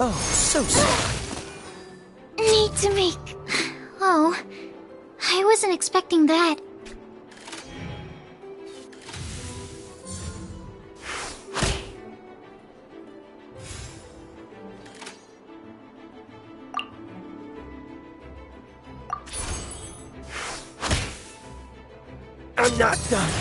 Oh, so sorry. Need to make... Oh, I wasn't expecting that. not done.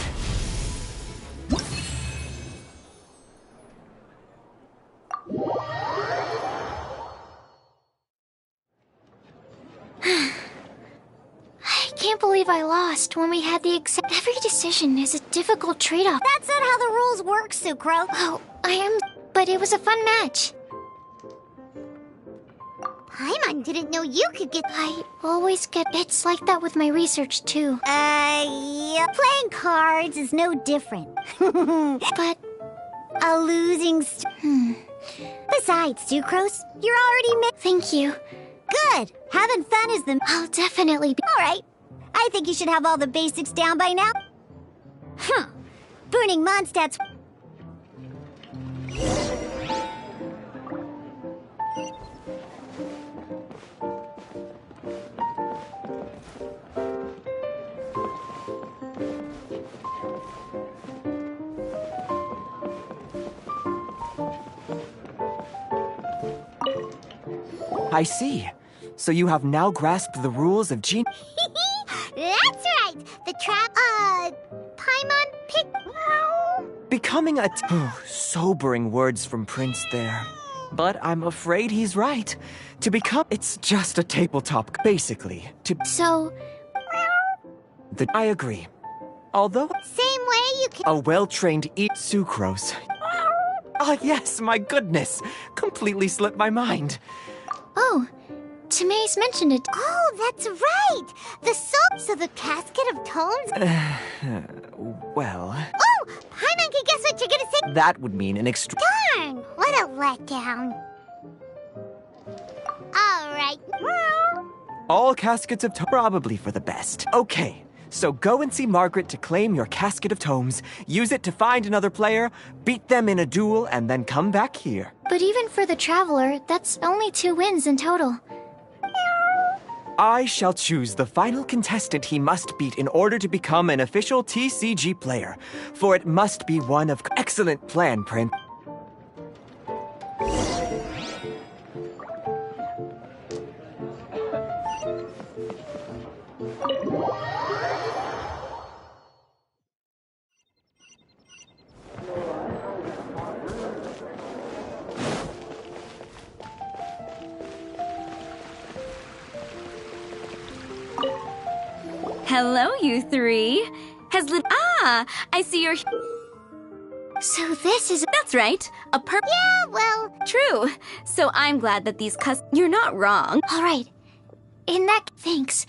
I can't believe I lost when we had the exact. Every decision is a difficult trade-off. That's not how the rules work, Sucro. Oh, I am. But it was a fun match. Paimon didn't know you could get. I always get. It's like that with my research, too. Yeah. Playing cards is no different. But. A losing. Besides, Sucrose, you're already Thank you. Good. Having fun is the. I'll definitely be. Alright. I think you should have all the basics down by now. Burning Mondstadt's. I see. So you have now grasped the rules of Gen... That's right! The trap, Paimon pick... Becoming a... sobering words from Prince there. But I'm afraid he's right. To become... It's just a tabletop, basically. So... I agree. Although... Same way you can... A well-trained Sucrose. Ah, yes, my goodness. Completely slipped my mind. Oh, Tamae's mentioned it. Oh, that's right! The soap, so the casket of tomes? Well... Oh, Paimon can guess what you're gonna say. That would mean an extra... Darn, what a letdown. Alright. All caskets of probably for the best. Okay, so go and see Margaret to claim your casket of tomes, use it to find another player, beat them in a duel, and then come back here. But even for the Traveler, that's only 2 wins in total. I shall choose the final contestant he must beat in order to become an official TCG player, for it must be one of... Excellent plan, Prince. Hello, you three. I see you're... So this is... That's right. Yeah, well... True. So I'm glad that these You're not wrong. All right. In that... Thanks.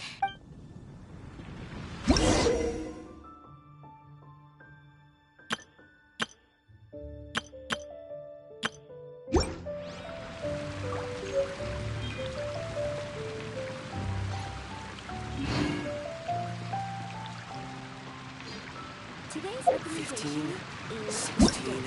Today's 15, 16...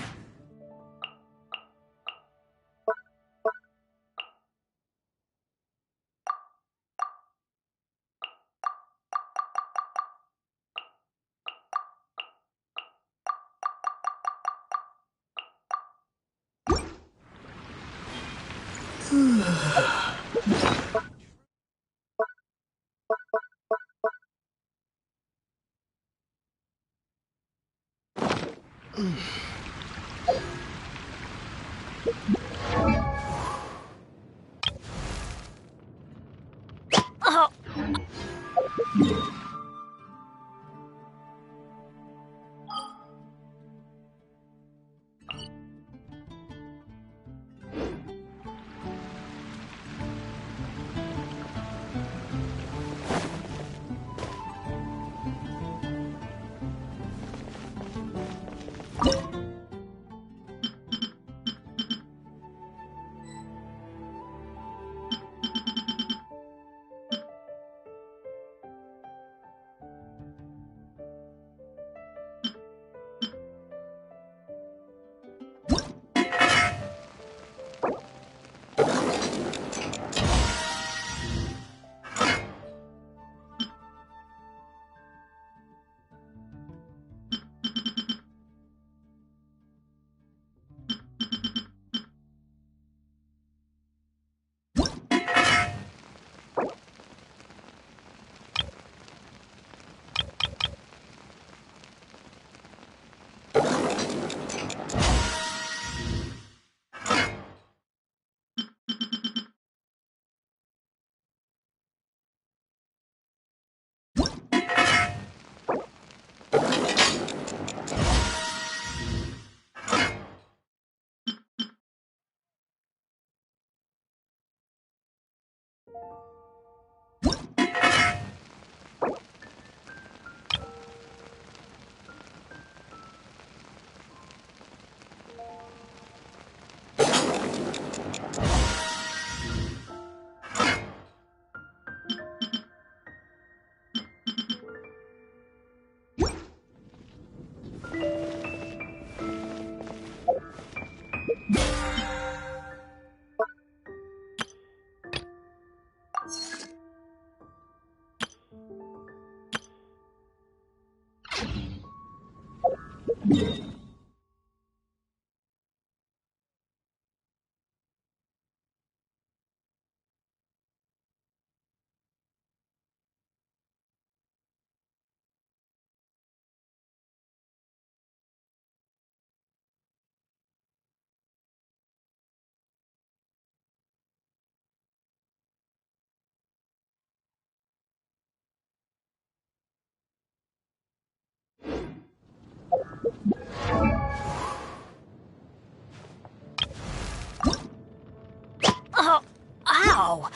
Oh, ow!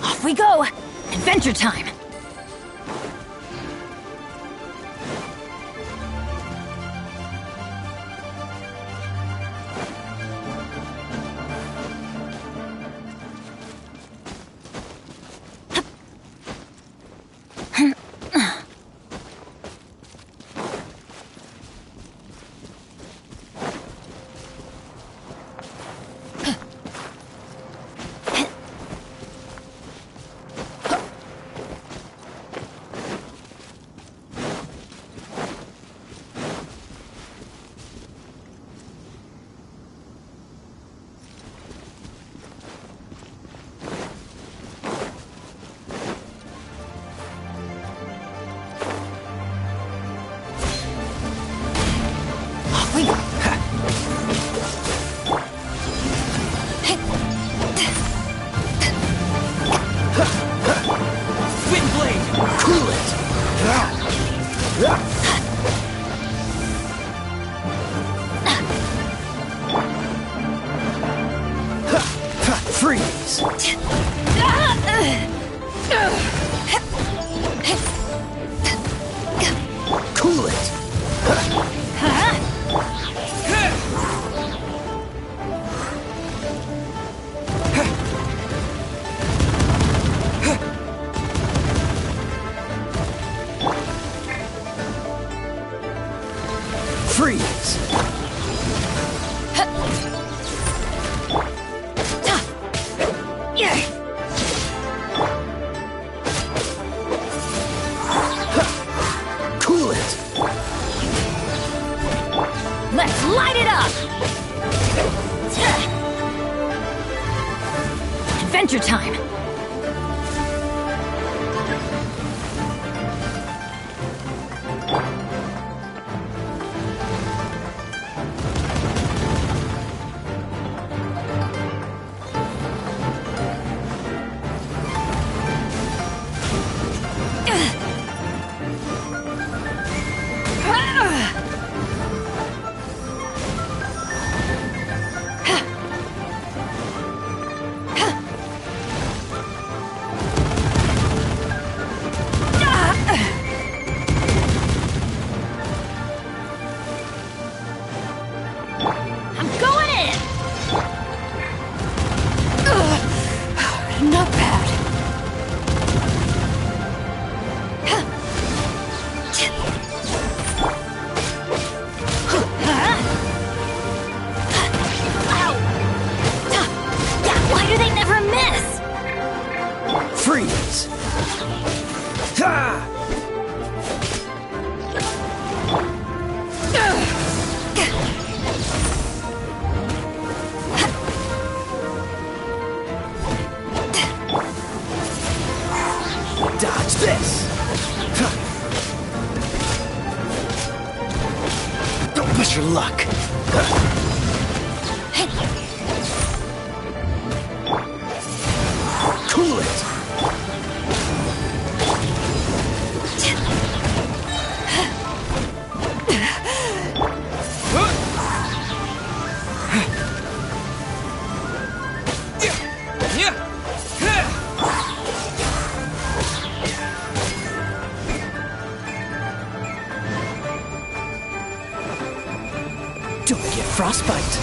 Off we go! Adventure time! Freeze! Ha! Dodge this! Don't push your luck! Cool it! Don't get frostbite.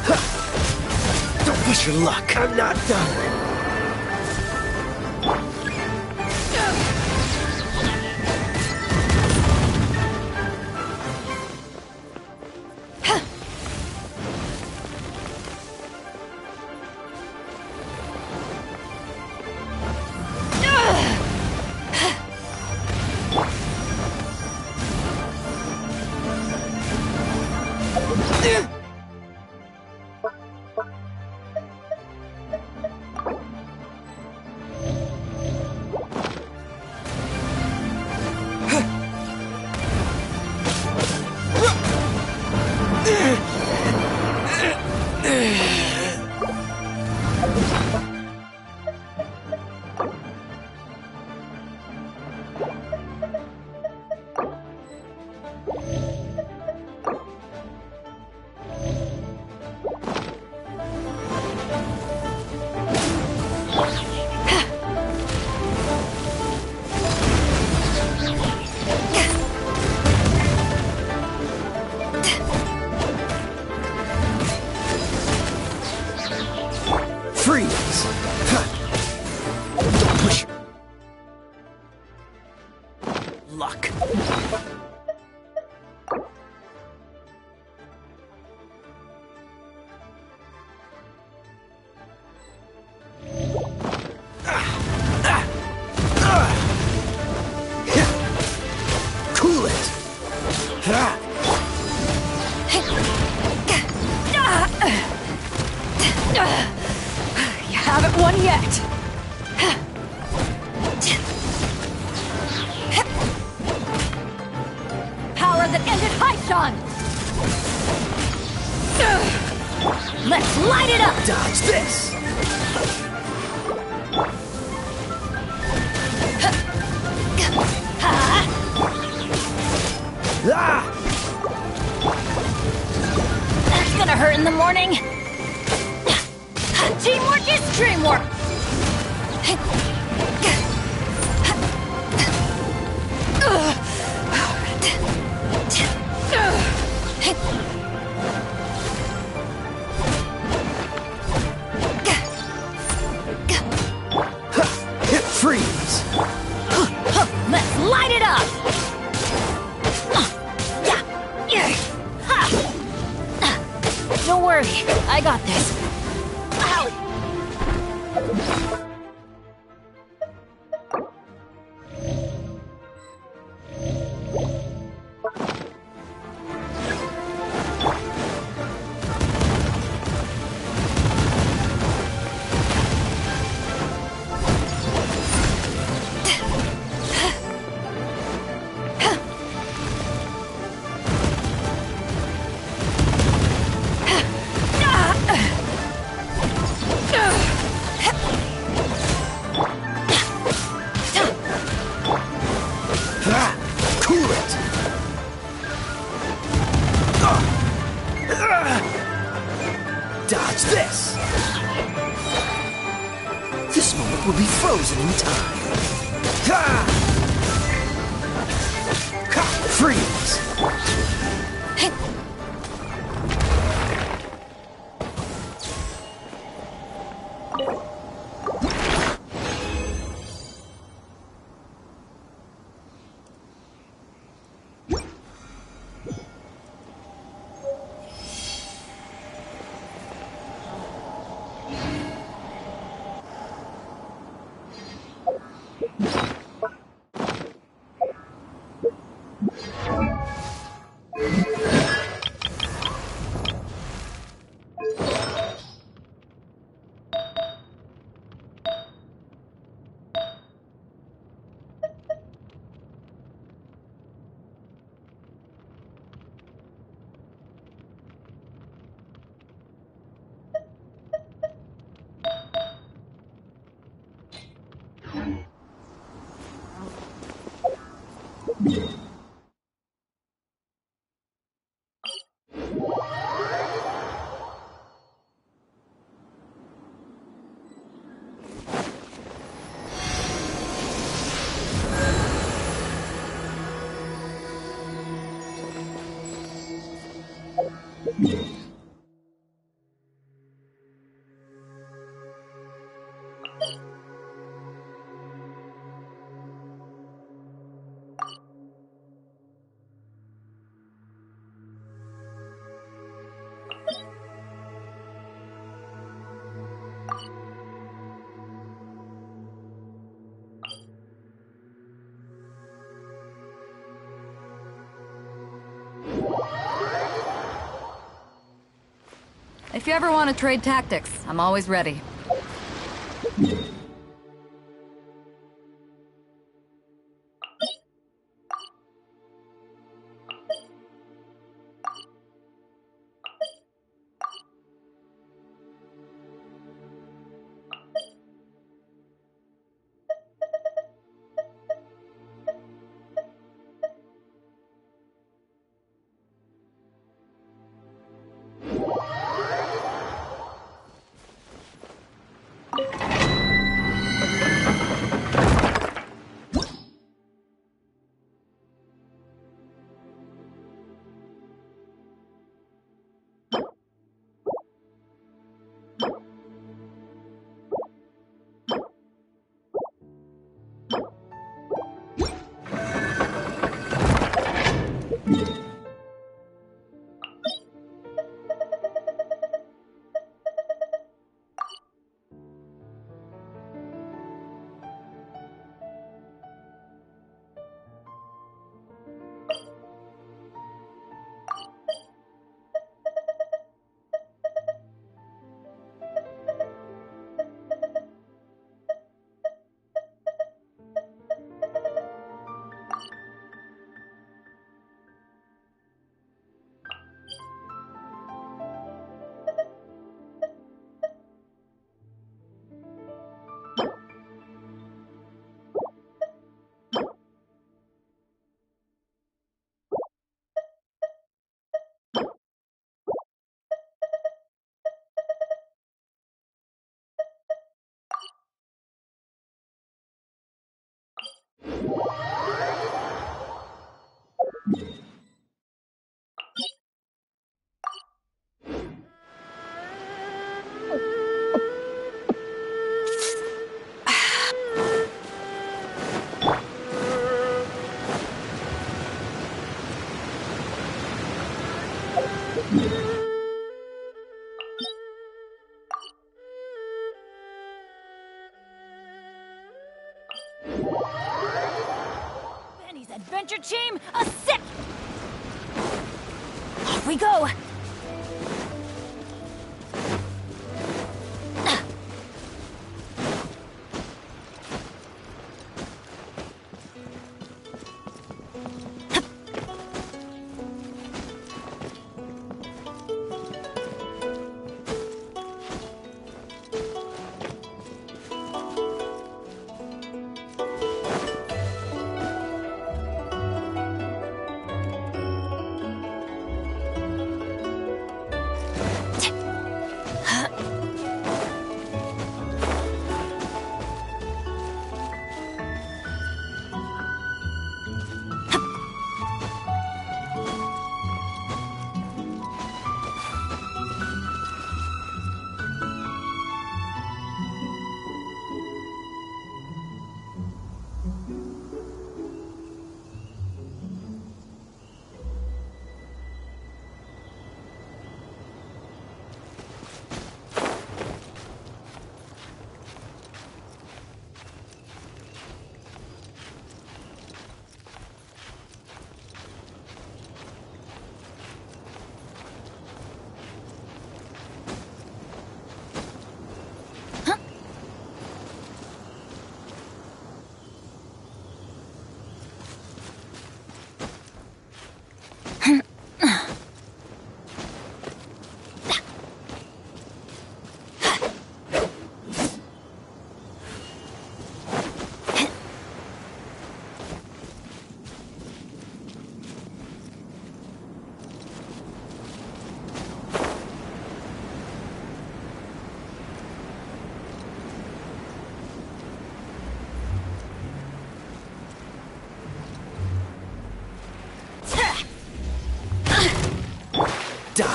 Huh. Don't push your luck. I'm not done. Freeze! Don't push your luck. Cool it! You haven't won yet. Power that ended Haishan. Let's light it up. Dodge this! Ah! That's gonna hurt in the morning. Teamwork is dreamwork! Freeze! Let's light it up! Don't worry, I got this. Dodge this! This moment will be frozen in time. Ha! Ha! Freeze! If you ever want to trade tactics, I'm always ready. Benny's adventure team, a sip! Off we go!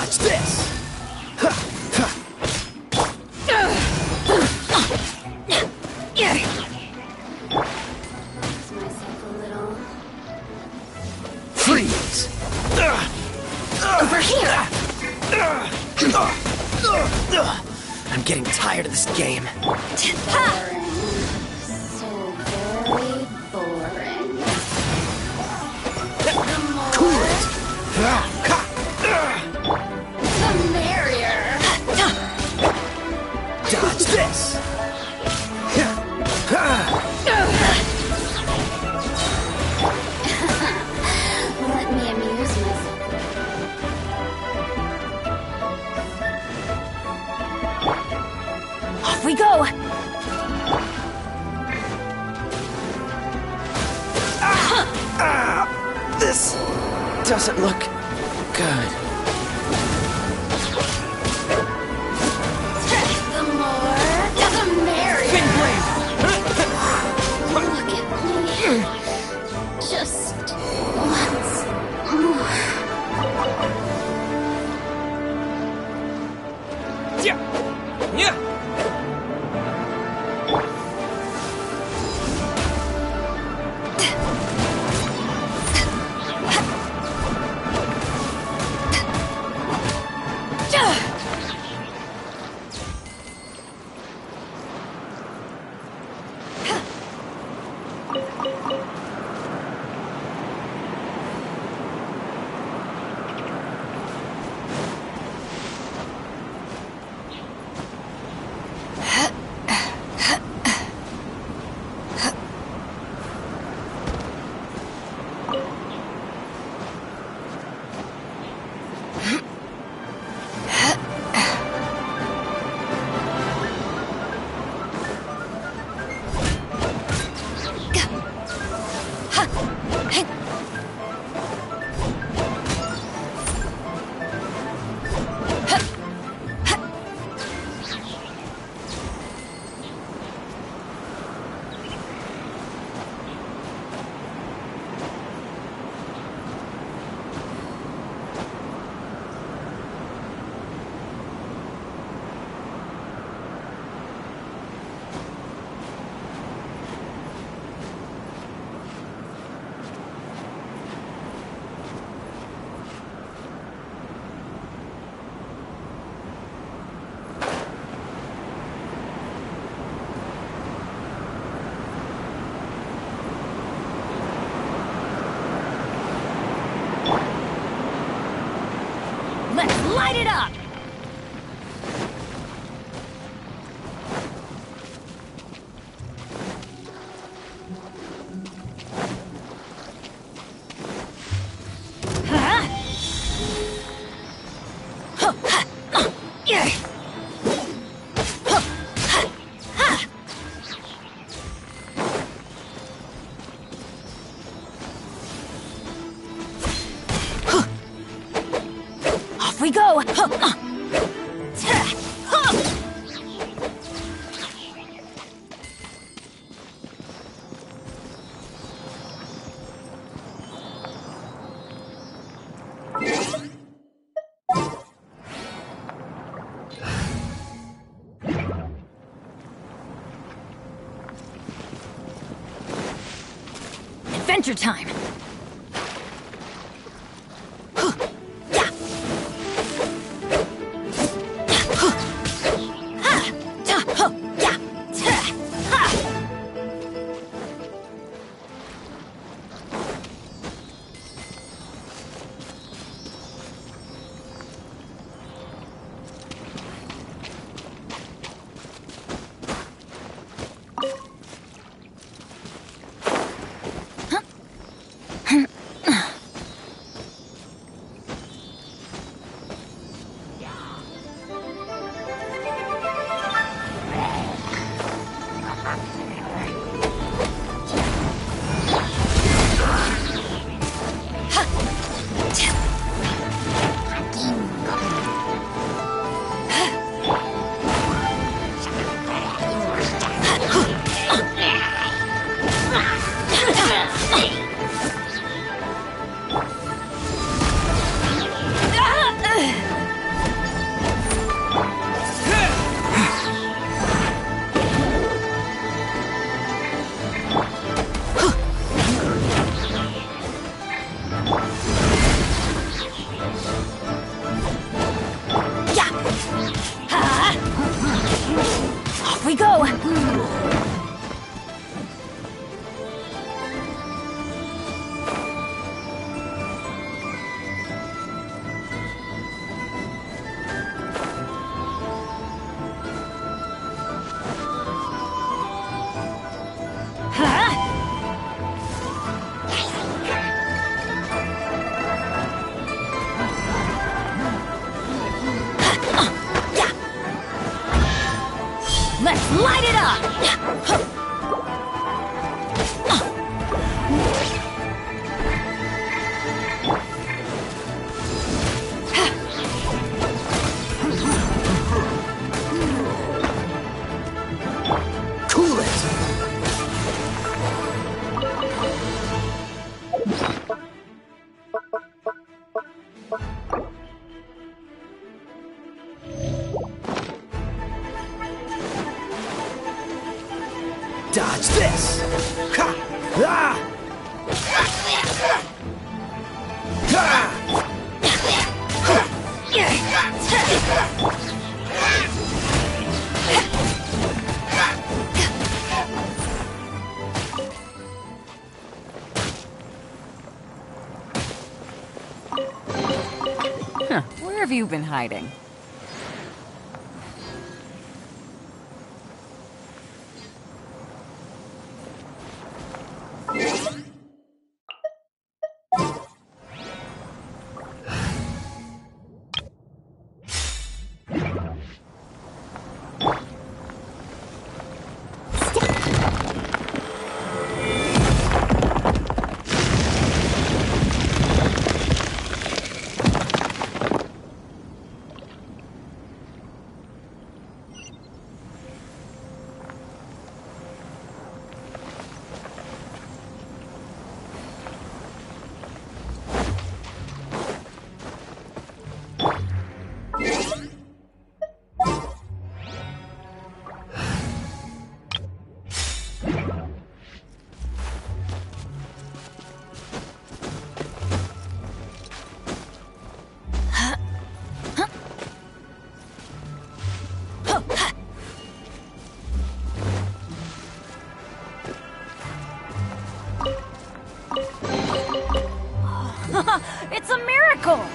Dodge this! Freeze! Over here! I'm getting tired of this game. Very boring. Cool it! The merrier. Dodge this! Let me amuse myself. Off we go! This doesn't look good. The more, the merrier. Fin blade! Look at me. Just once more. Yeah! Yeah! Let's light it up! Off we go! Adventure time! Watch this! Ha! Ah! Huh, where have you been hiding? It's a miracle!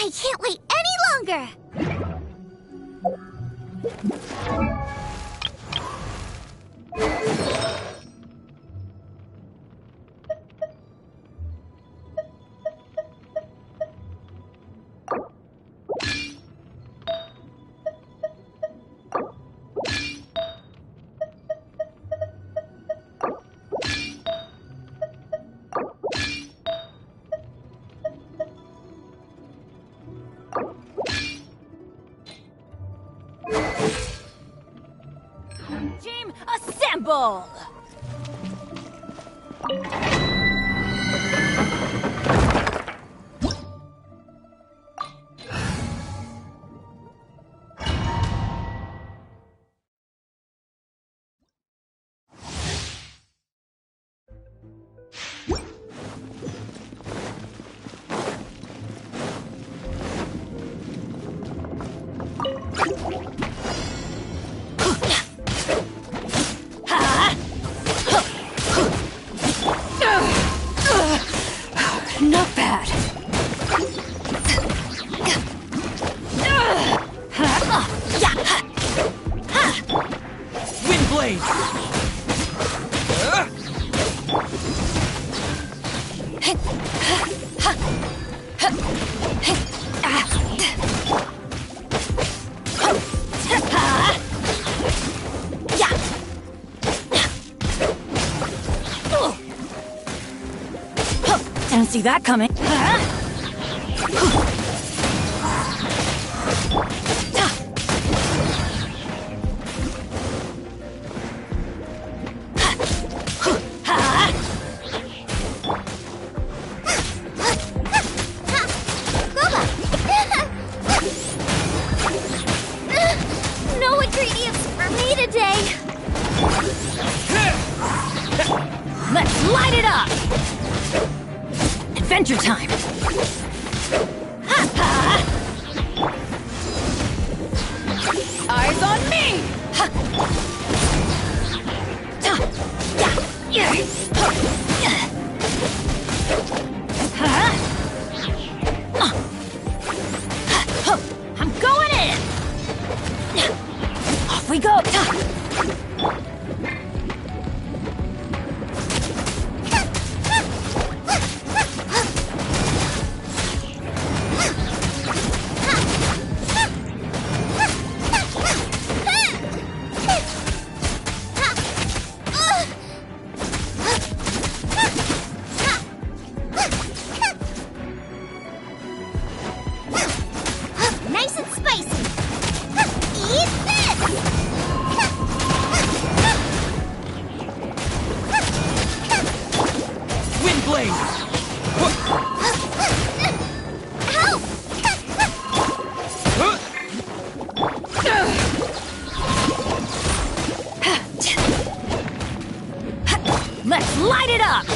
I can't wait any longer! Team, assemble! Not bad. Windblade! Didn't see that coming. No ingredients! Now's your time. Eyes on me! I'm going in! Off we go! Nice and spicy. Eat this! Windblade! Help! Let's light it up!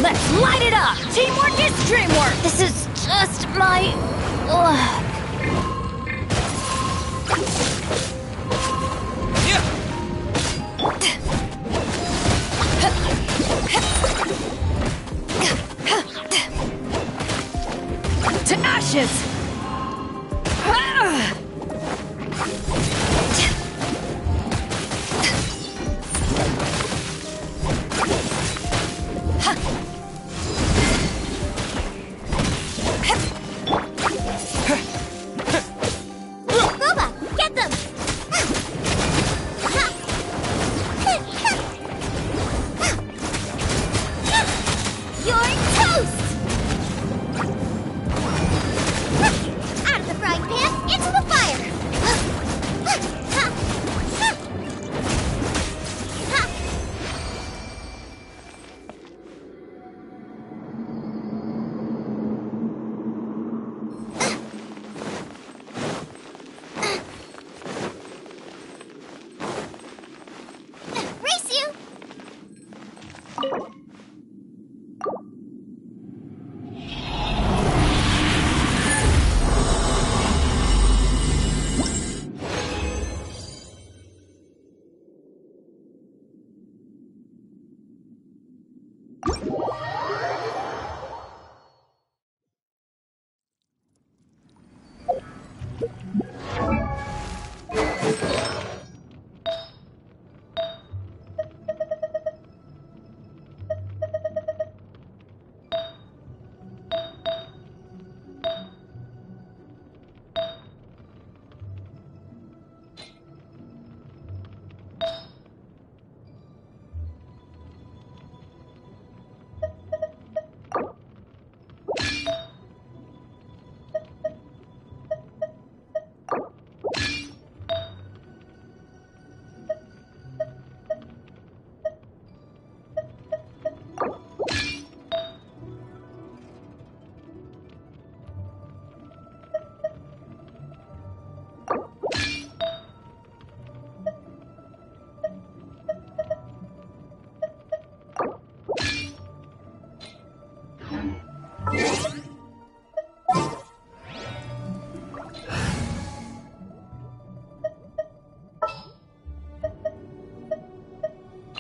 Let's light it up! Teamwork is dreamwork! This is just my... To ashes! Boba, get them! You're toast! Out of the frying pan, into the fire! Race you!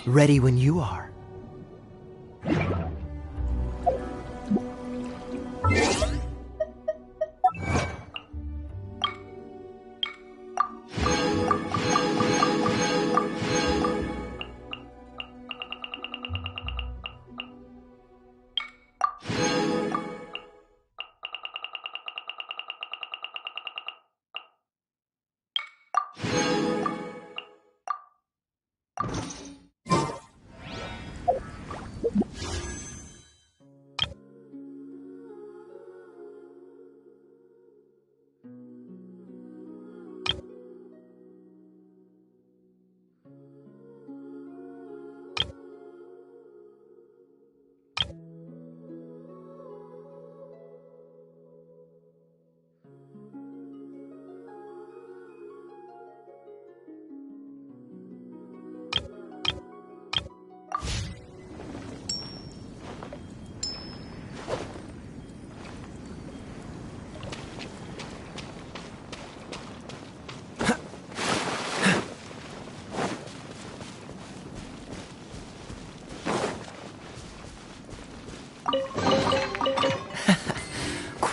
Ready when you are.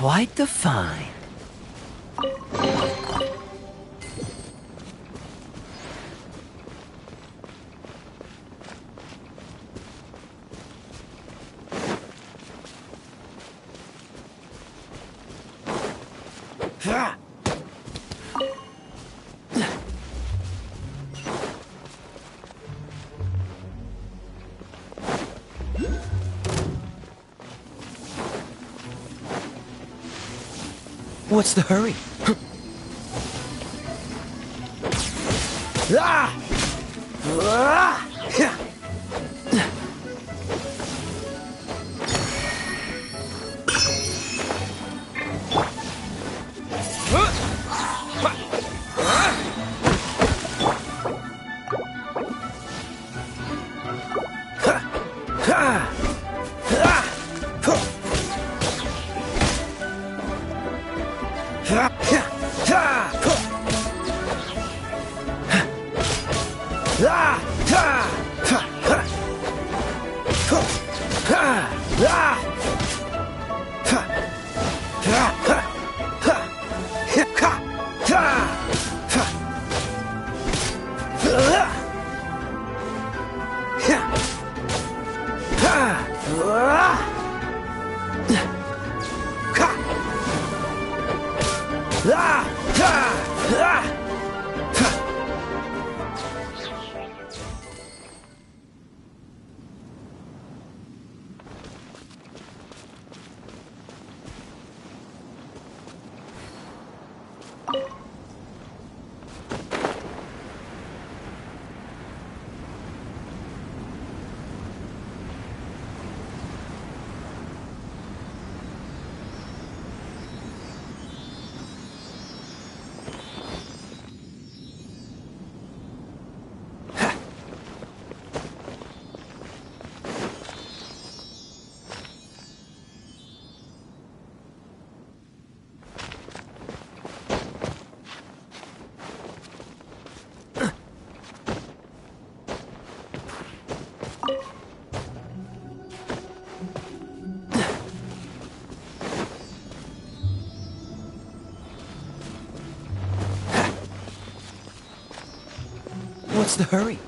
quite the find. What's the hurry? Ah! Ah! What's the hurry?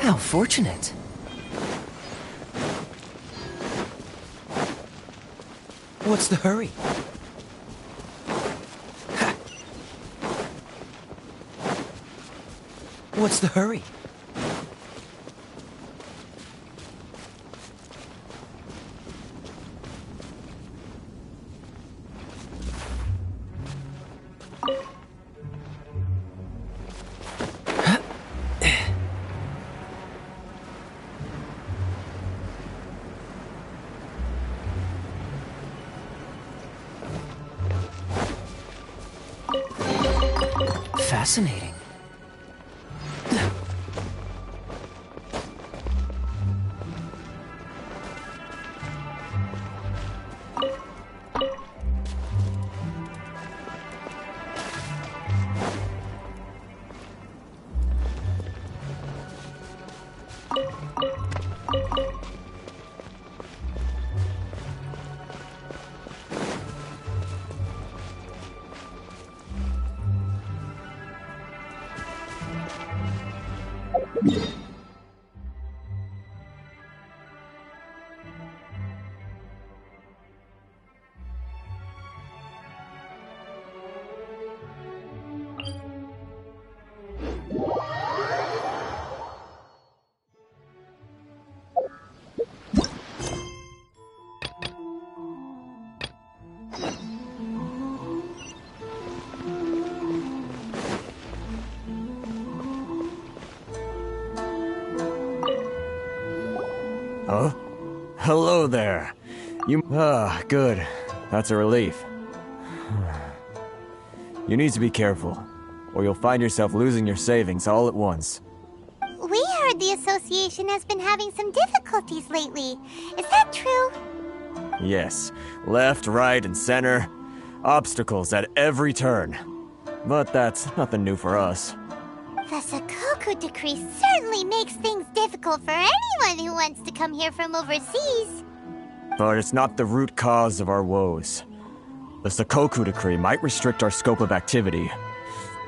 How fortunate. What's the hurry? What's the hurry? Fascinating. Huh? Hello there. Good. That's a relief. You need to be careful, or you'll find yourself losing your savings all at once. We heard the association has been having some difficulties lately. Is that true? Yes. Left, right, and center. Obstacles at every turn. But that's nothing new for us. The Sakoku decree certainly makes things difficult for anyone who wants to come here from overseas. But it's not the root cause of our woes. The Sakoku decree might restrict our scope of activity,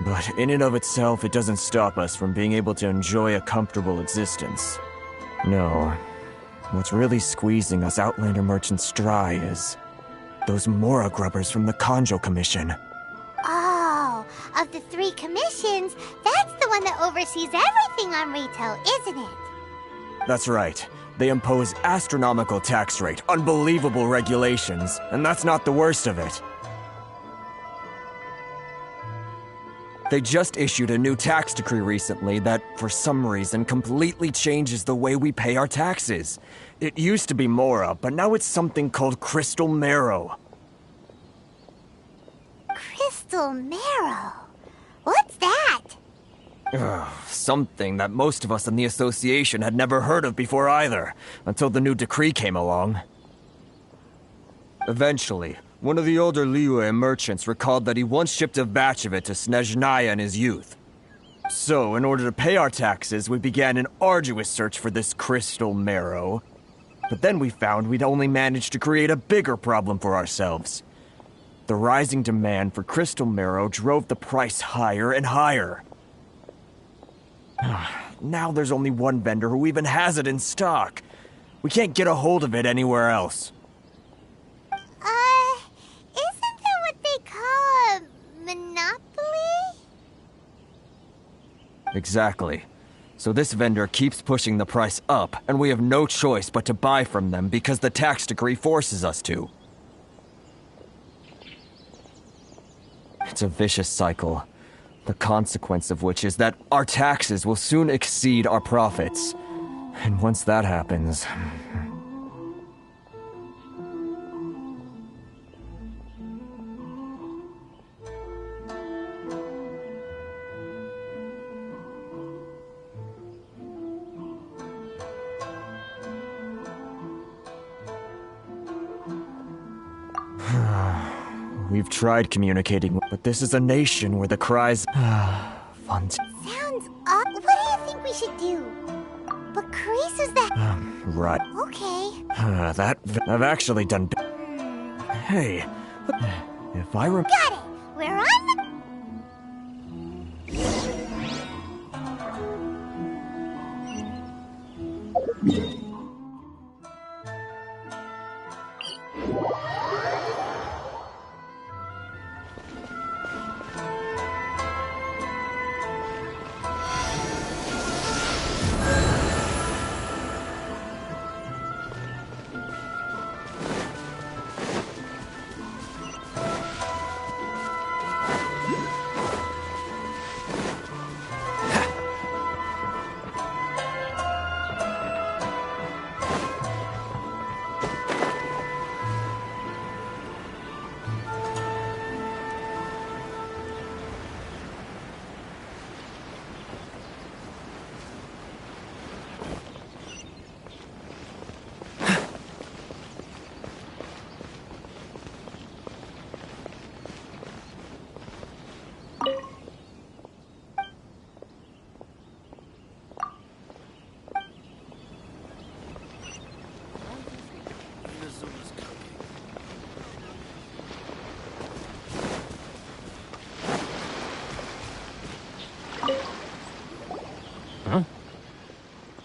but in and of itself, it doesn't stop us from being able to enjoy a comfortable existence. No. What's really squeezing us Outlander merchants dry is those Mora grubbers from the Kanjo Commission. Oh, of the 3 commissions, that's the one that oversees everything on retail, isn't it? That's right. They impose astronomical tax rate, unbelievable regulations, and that's not the worst of it. They just issued a new tax decree recently that, for some reason, completely changes the way we pay our taxes. It used to be Mora, but now it's something called Crystal Marrow. Crystal Marrow? What's that? Something that most of us in the association had never heard of before either, until the new decree came along. Eventually, one of the older Liyue merchants recalled that he once shipped a batch of it to Snezhnaya in his youth. So, in order to pay our taxes, we began an arduous search for this crystal marrow. But then we found we'd only managed to create a bigger problem for ourselves. The rising demand for crystal marrow drove the price higher and higher. Now there's only one vendor who even has it in stock. We can't get a hold of it anywhere else. Isn't that what they call a monopoly? Exactly. So this vendor keeps pushing the price up, and we have no choice but to buy from them because the tax decree forces us to. It's a vicious cycle. The consequence of which is that our taxes will soon exceed our profits. And once that happens... We've tried communicating, but this is a nation where the cries... Fun. Sounds odd. What do you think we should do? But Carisu's that... Right. Okay. I've actually done... Hey, if I Got it! We're on the...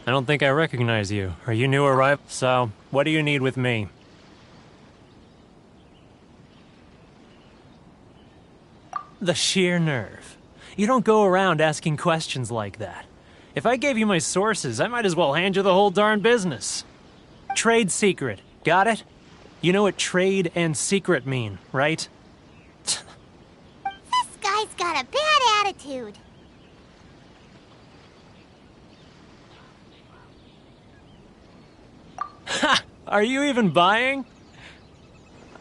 I don't think I recognize you. Are you new arrival? So, what do you need with me? The sheer nerve. You don't go around asking questions like that. If I gave you my sources, I might as well hand you the whole darn business. Trade secret. Got it? You know what trade and secret mean, right? This guy's got a bad attitude. Are you even buying?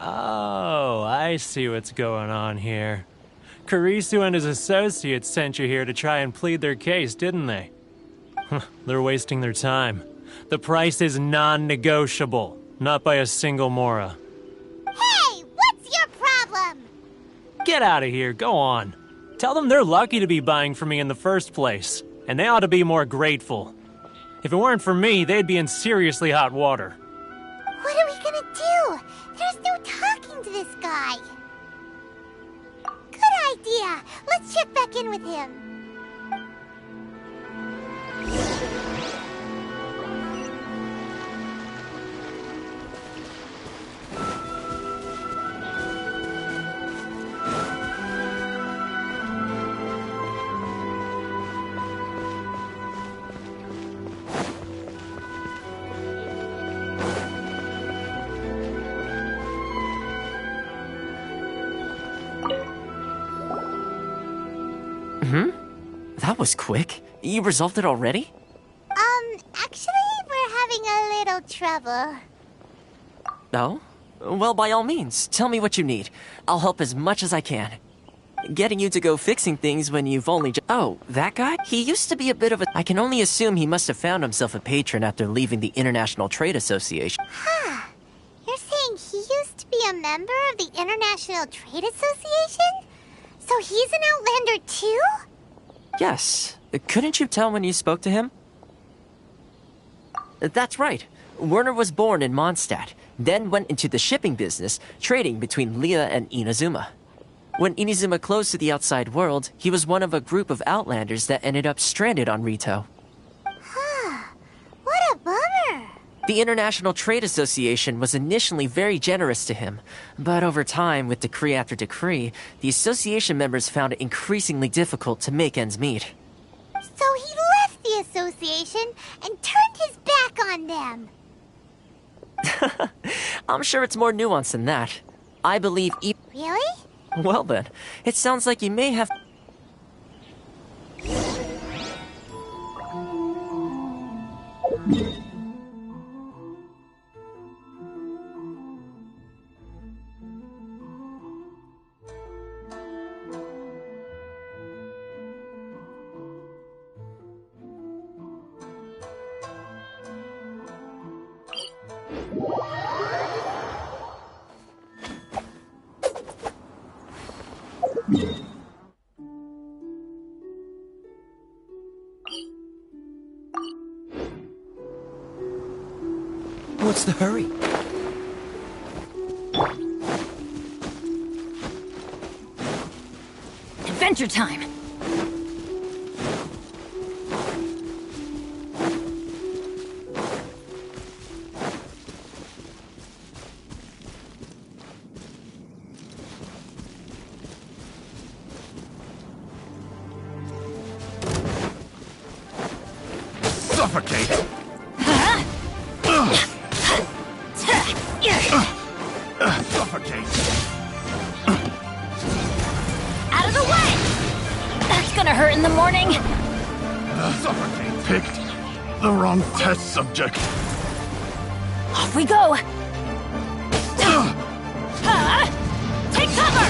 Oh, I see what's going on here. Karisu and his associates sent you here to try and plead their case, didn't they? They're wasting their time. The price is non-negotiable, not by a single Mora. Hey, what's your problem? Get out of here, go on. Tell them they're lucky to be buying from me in the first place, and they ought to be more grateful. If it weren't for me, they'd be in seriously hot water. What are we gonna do? There's no talking to this guy. Good idea. Let's check back in with him. That was quick. You resolved it already? Actually, we're having a little trouble. No? Well, by all means, tell me what you need. I'll help as much as I can. Getting you to go fixing things when you've only Oh, that guy? He used to be a bit of a... I can only assume he must have found himself a patron after leaving the International Trade Association. Huh. You're saying he used to be a member of the International Trade Association? So he's an Outlander too? Yes. Couldn't you tell when you spoke to him? That's right. Werner was born in Mondstadt, then went into the shipping business, trading between Leah and Inazuma. When Inazuma closed to the outside world, he was one of a group of Outlanders that ended up stranded on Rito. What a bummer! The International Trade Association was initially very generous to him, but over time, with decree after decree, the association members found it increasingly difficult to make ends meet. So he left the association and turned his back on them. I'm sure it's more nuanced than that. I believe Really? Well then, it sounds like you may have... What's the hurry? Adventure time! Suffocate! Suffocate! Out of the way! That's gonna hurt in the morning! Suffocate picked the wrong test subject. Off we go! Take cover!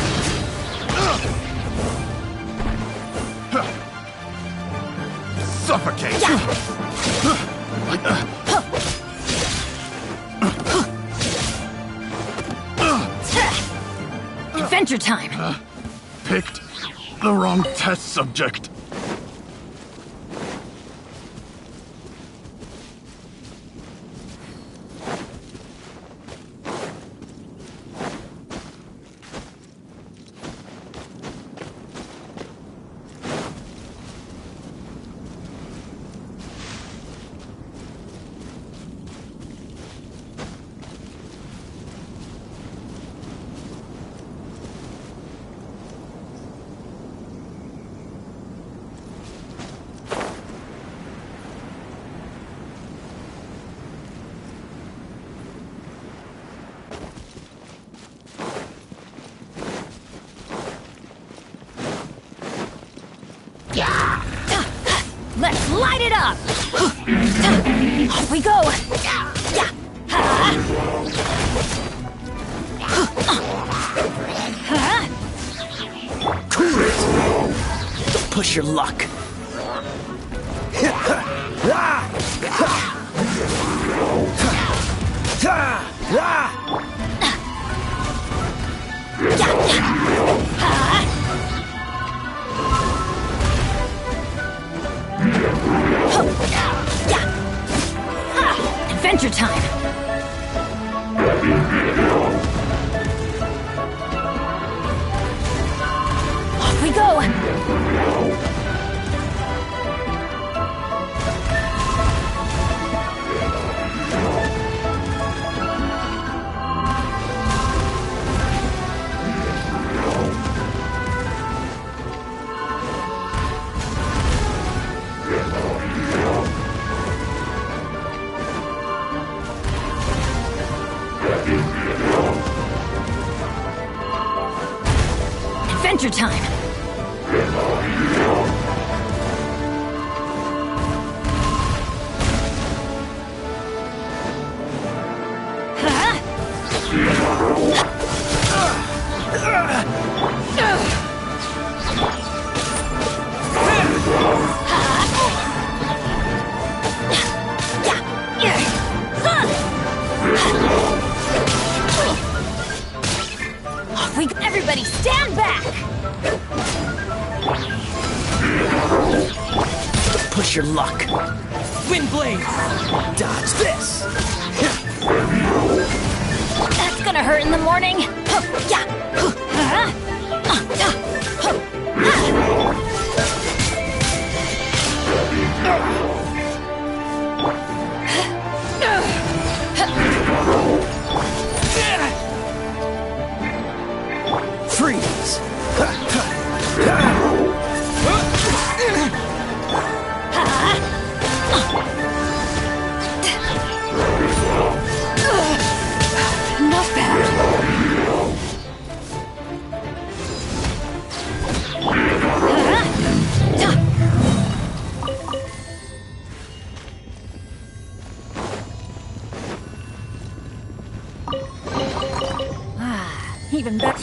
Suffocate! Adventure time! Picked the wrong test subject. Let's light it up! Off we go! Push your luck. Adventure time! Off we go! Adventure time! Everybody stand back! Push your luck. Wind blade. Dodge this. That's gonna hurt in the morning. Freeze. Not bad. Even better.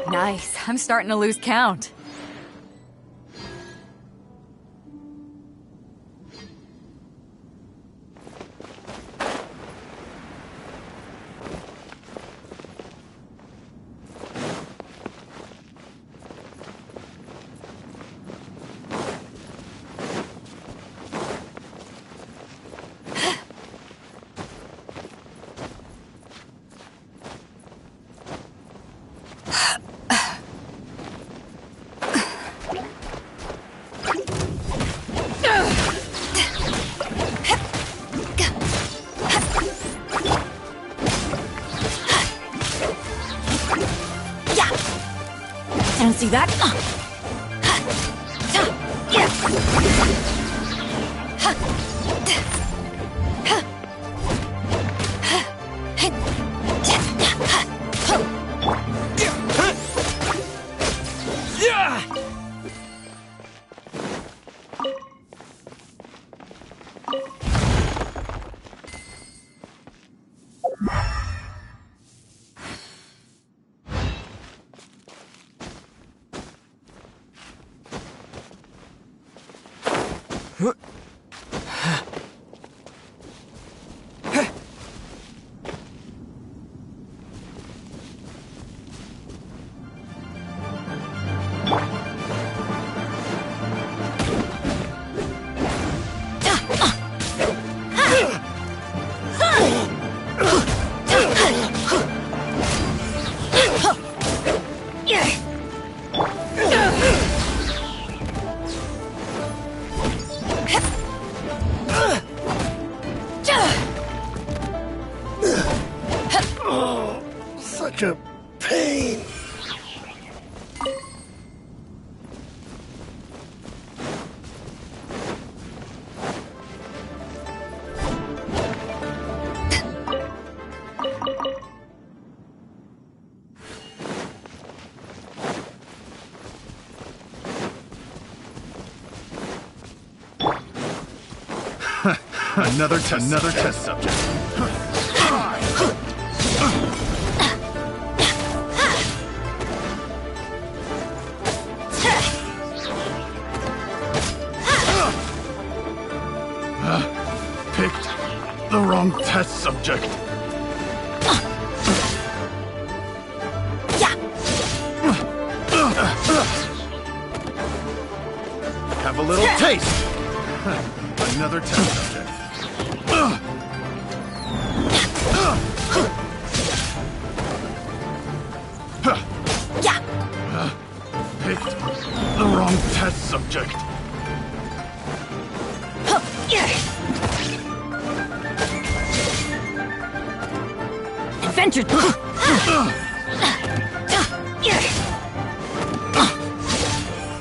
Nice. I'm starting to lose count. I don't see that. Such a pain. Another test subject. Picked the wrong test subject. Have a little taste. Another test subject. Picked the wrong test subject. Adventure.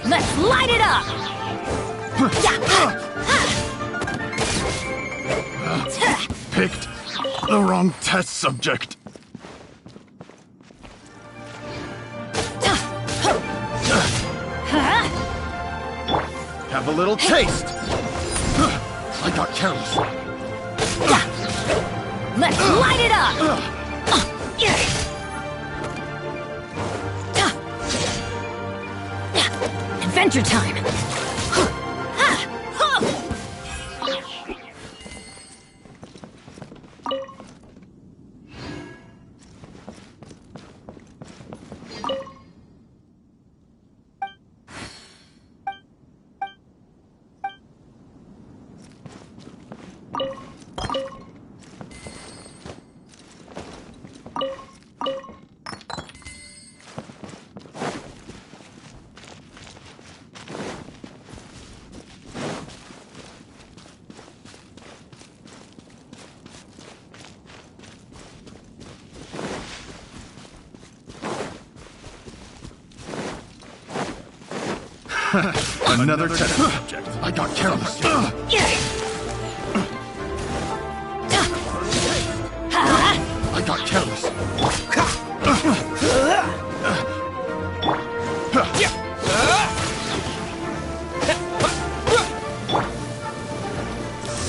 Let's light it up. Picked the wrong test subject. Have a little taste. I got careless. Let's light it up. Adventure time. Another test subject. I got careless. I got careless.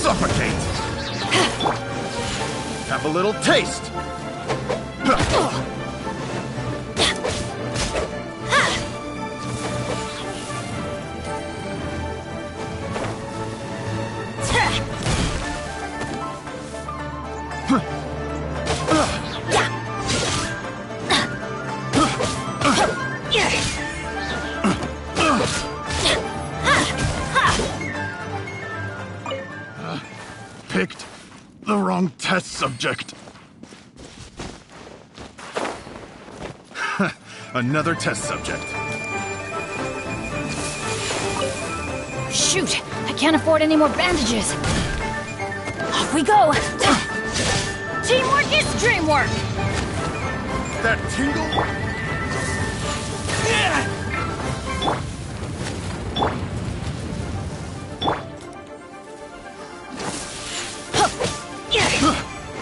Suffocate. Have a little taste. Picked the wrong test subject. Another test subject. Shoot! I can't afford any more bandages. Off we go! Teamwork is dreamwork! That tingle?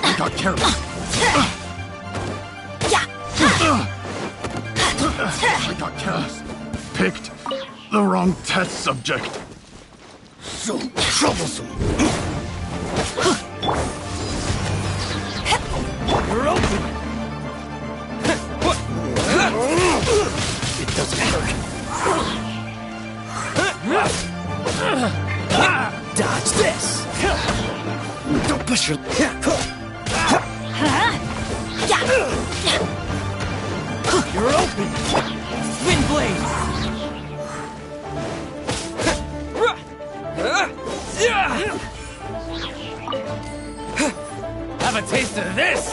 I got careless. I got careless. Picked the wrong test subject. So troublesome. You're open. It doesn't hurt. push your... You're open! Wind blade! Have a taste of this!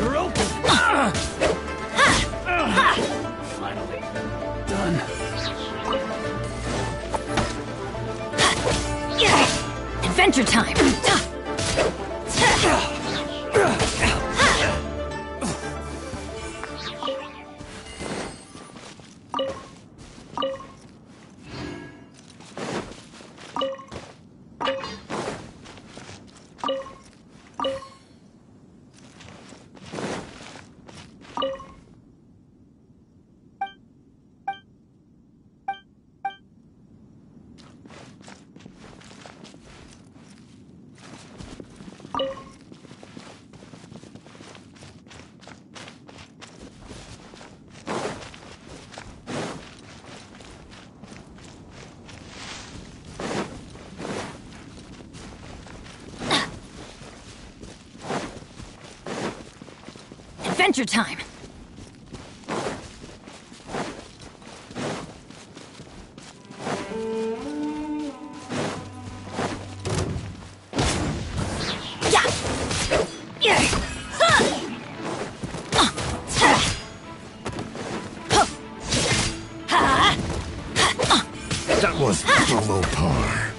You're open! Finally done. Adventure time! Adventure time! That was below par.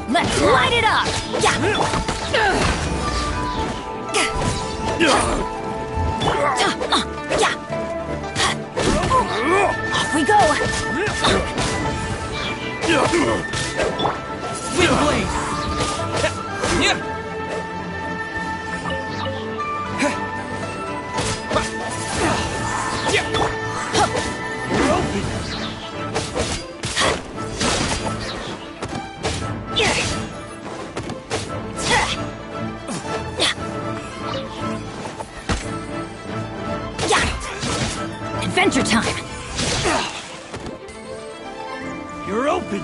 Let's light it up! Off we go! Wind blade! You're open! Adventure time! You're open!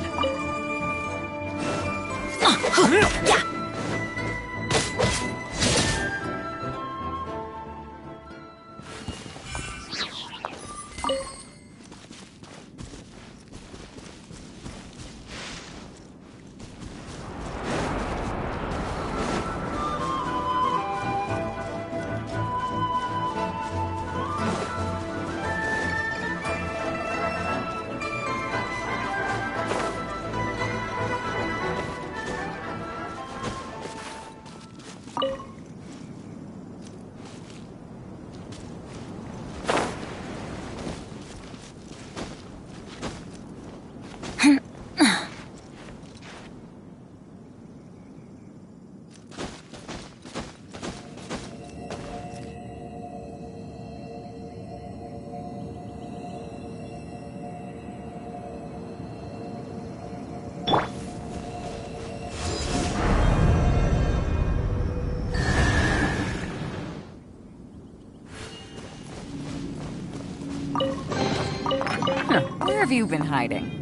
Where have you been hiding?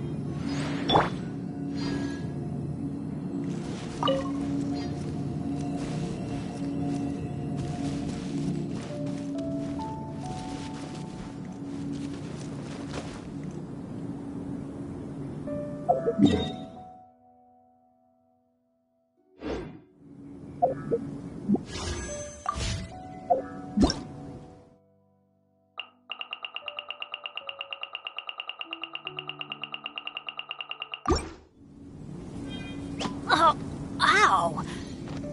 Oh, ow!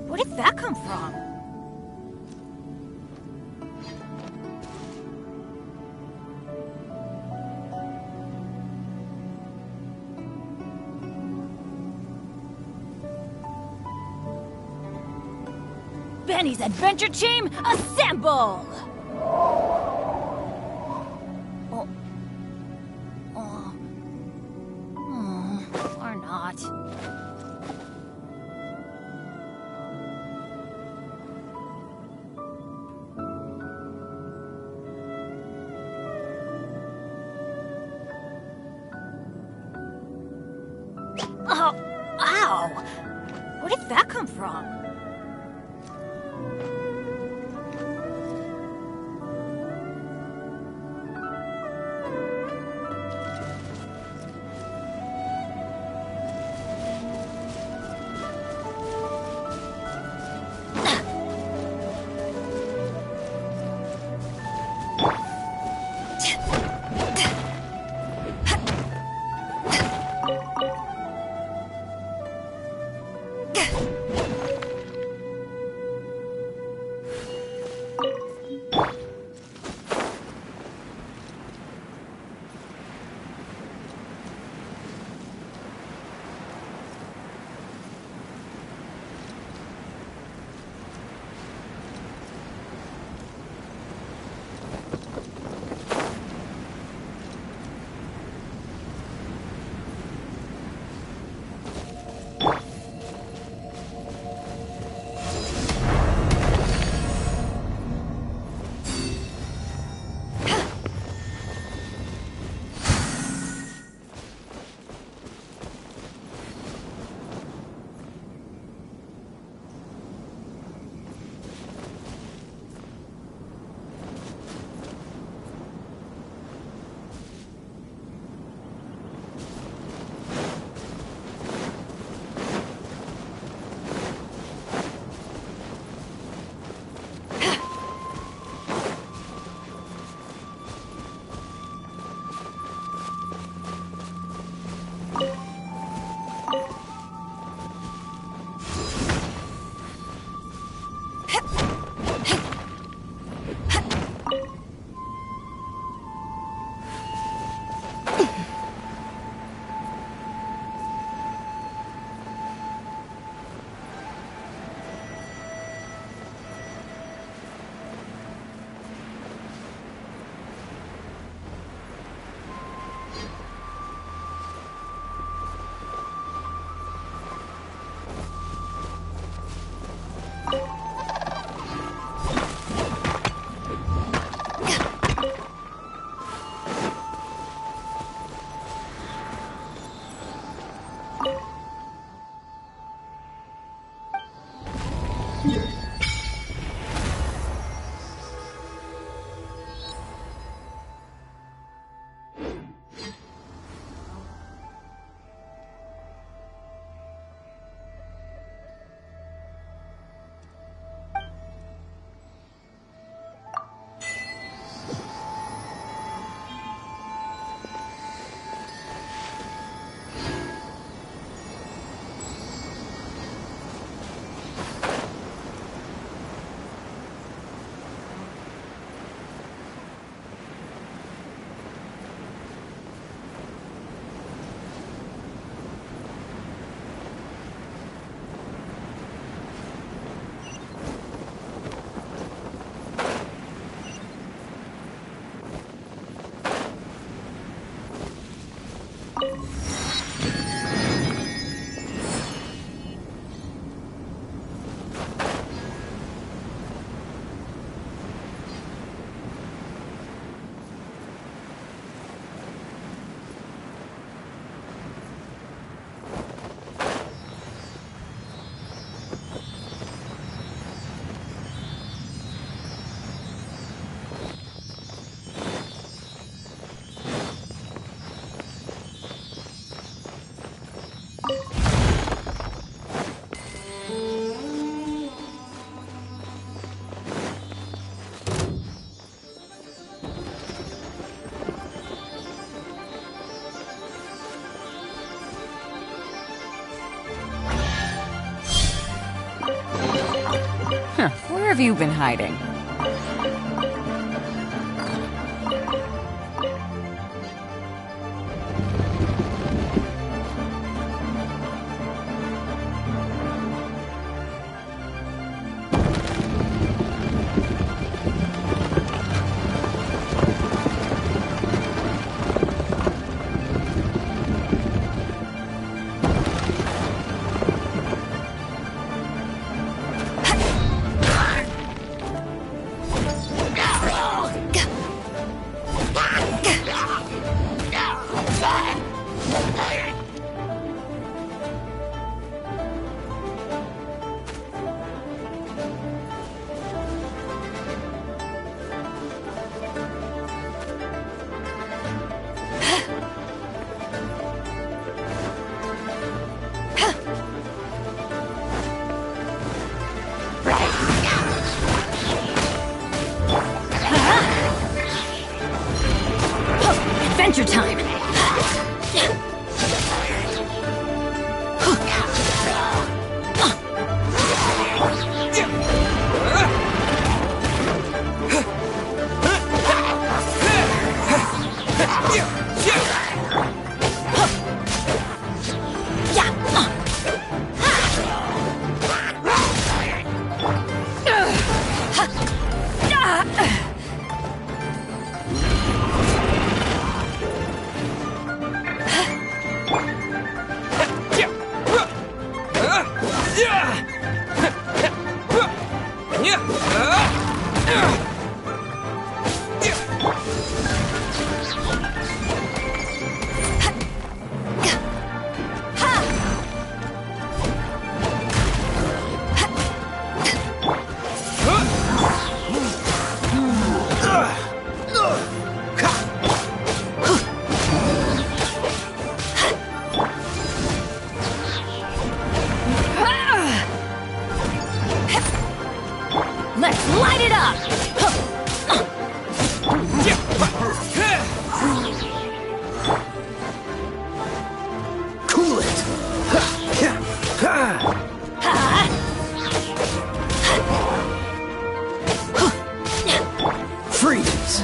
Where did that come from? Benny's adventure team, assemble! Or not. Oh, ow! Where did that come from? Huh, where have you been hiding? Adventure time! Let's light it up! Cool it! Freeze!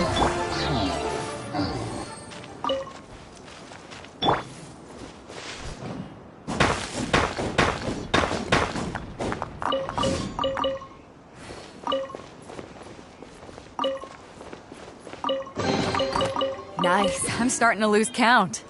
Nice. I'm starting to lose count.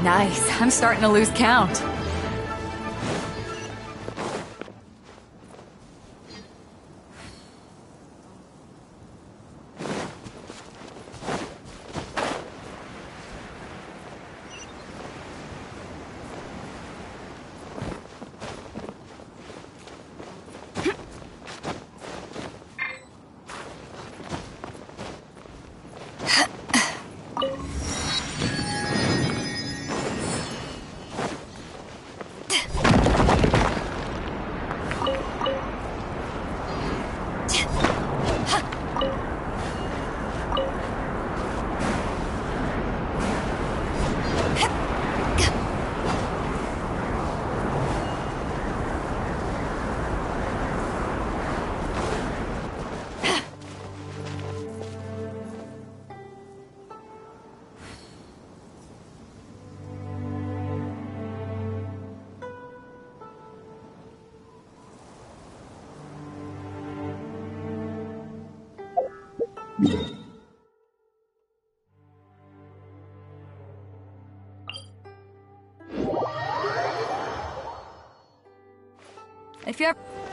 Nice. I'm starting to lose count. If you ever...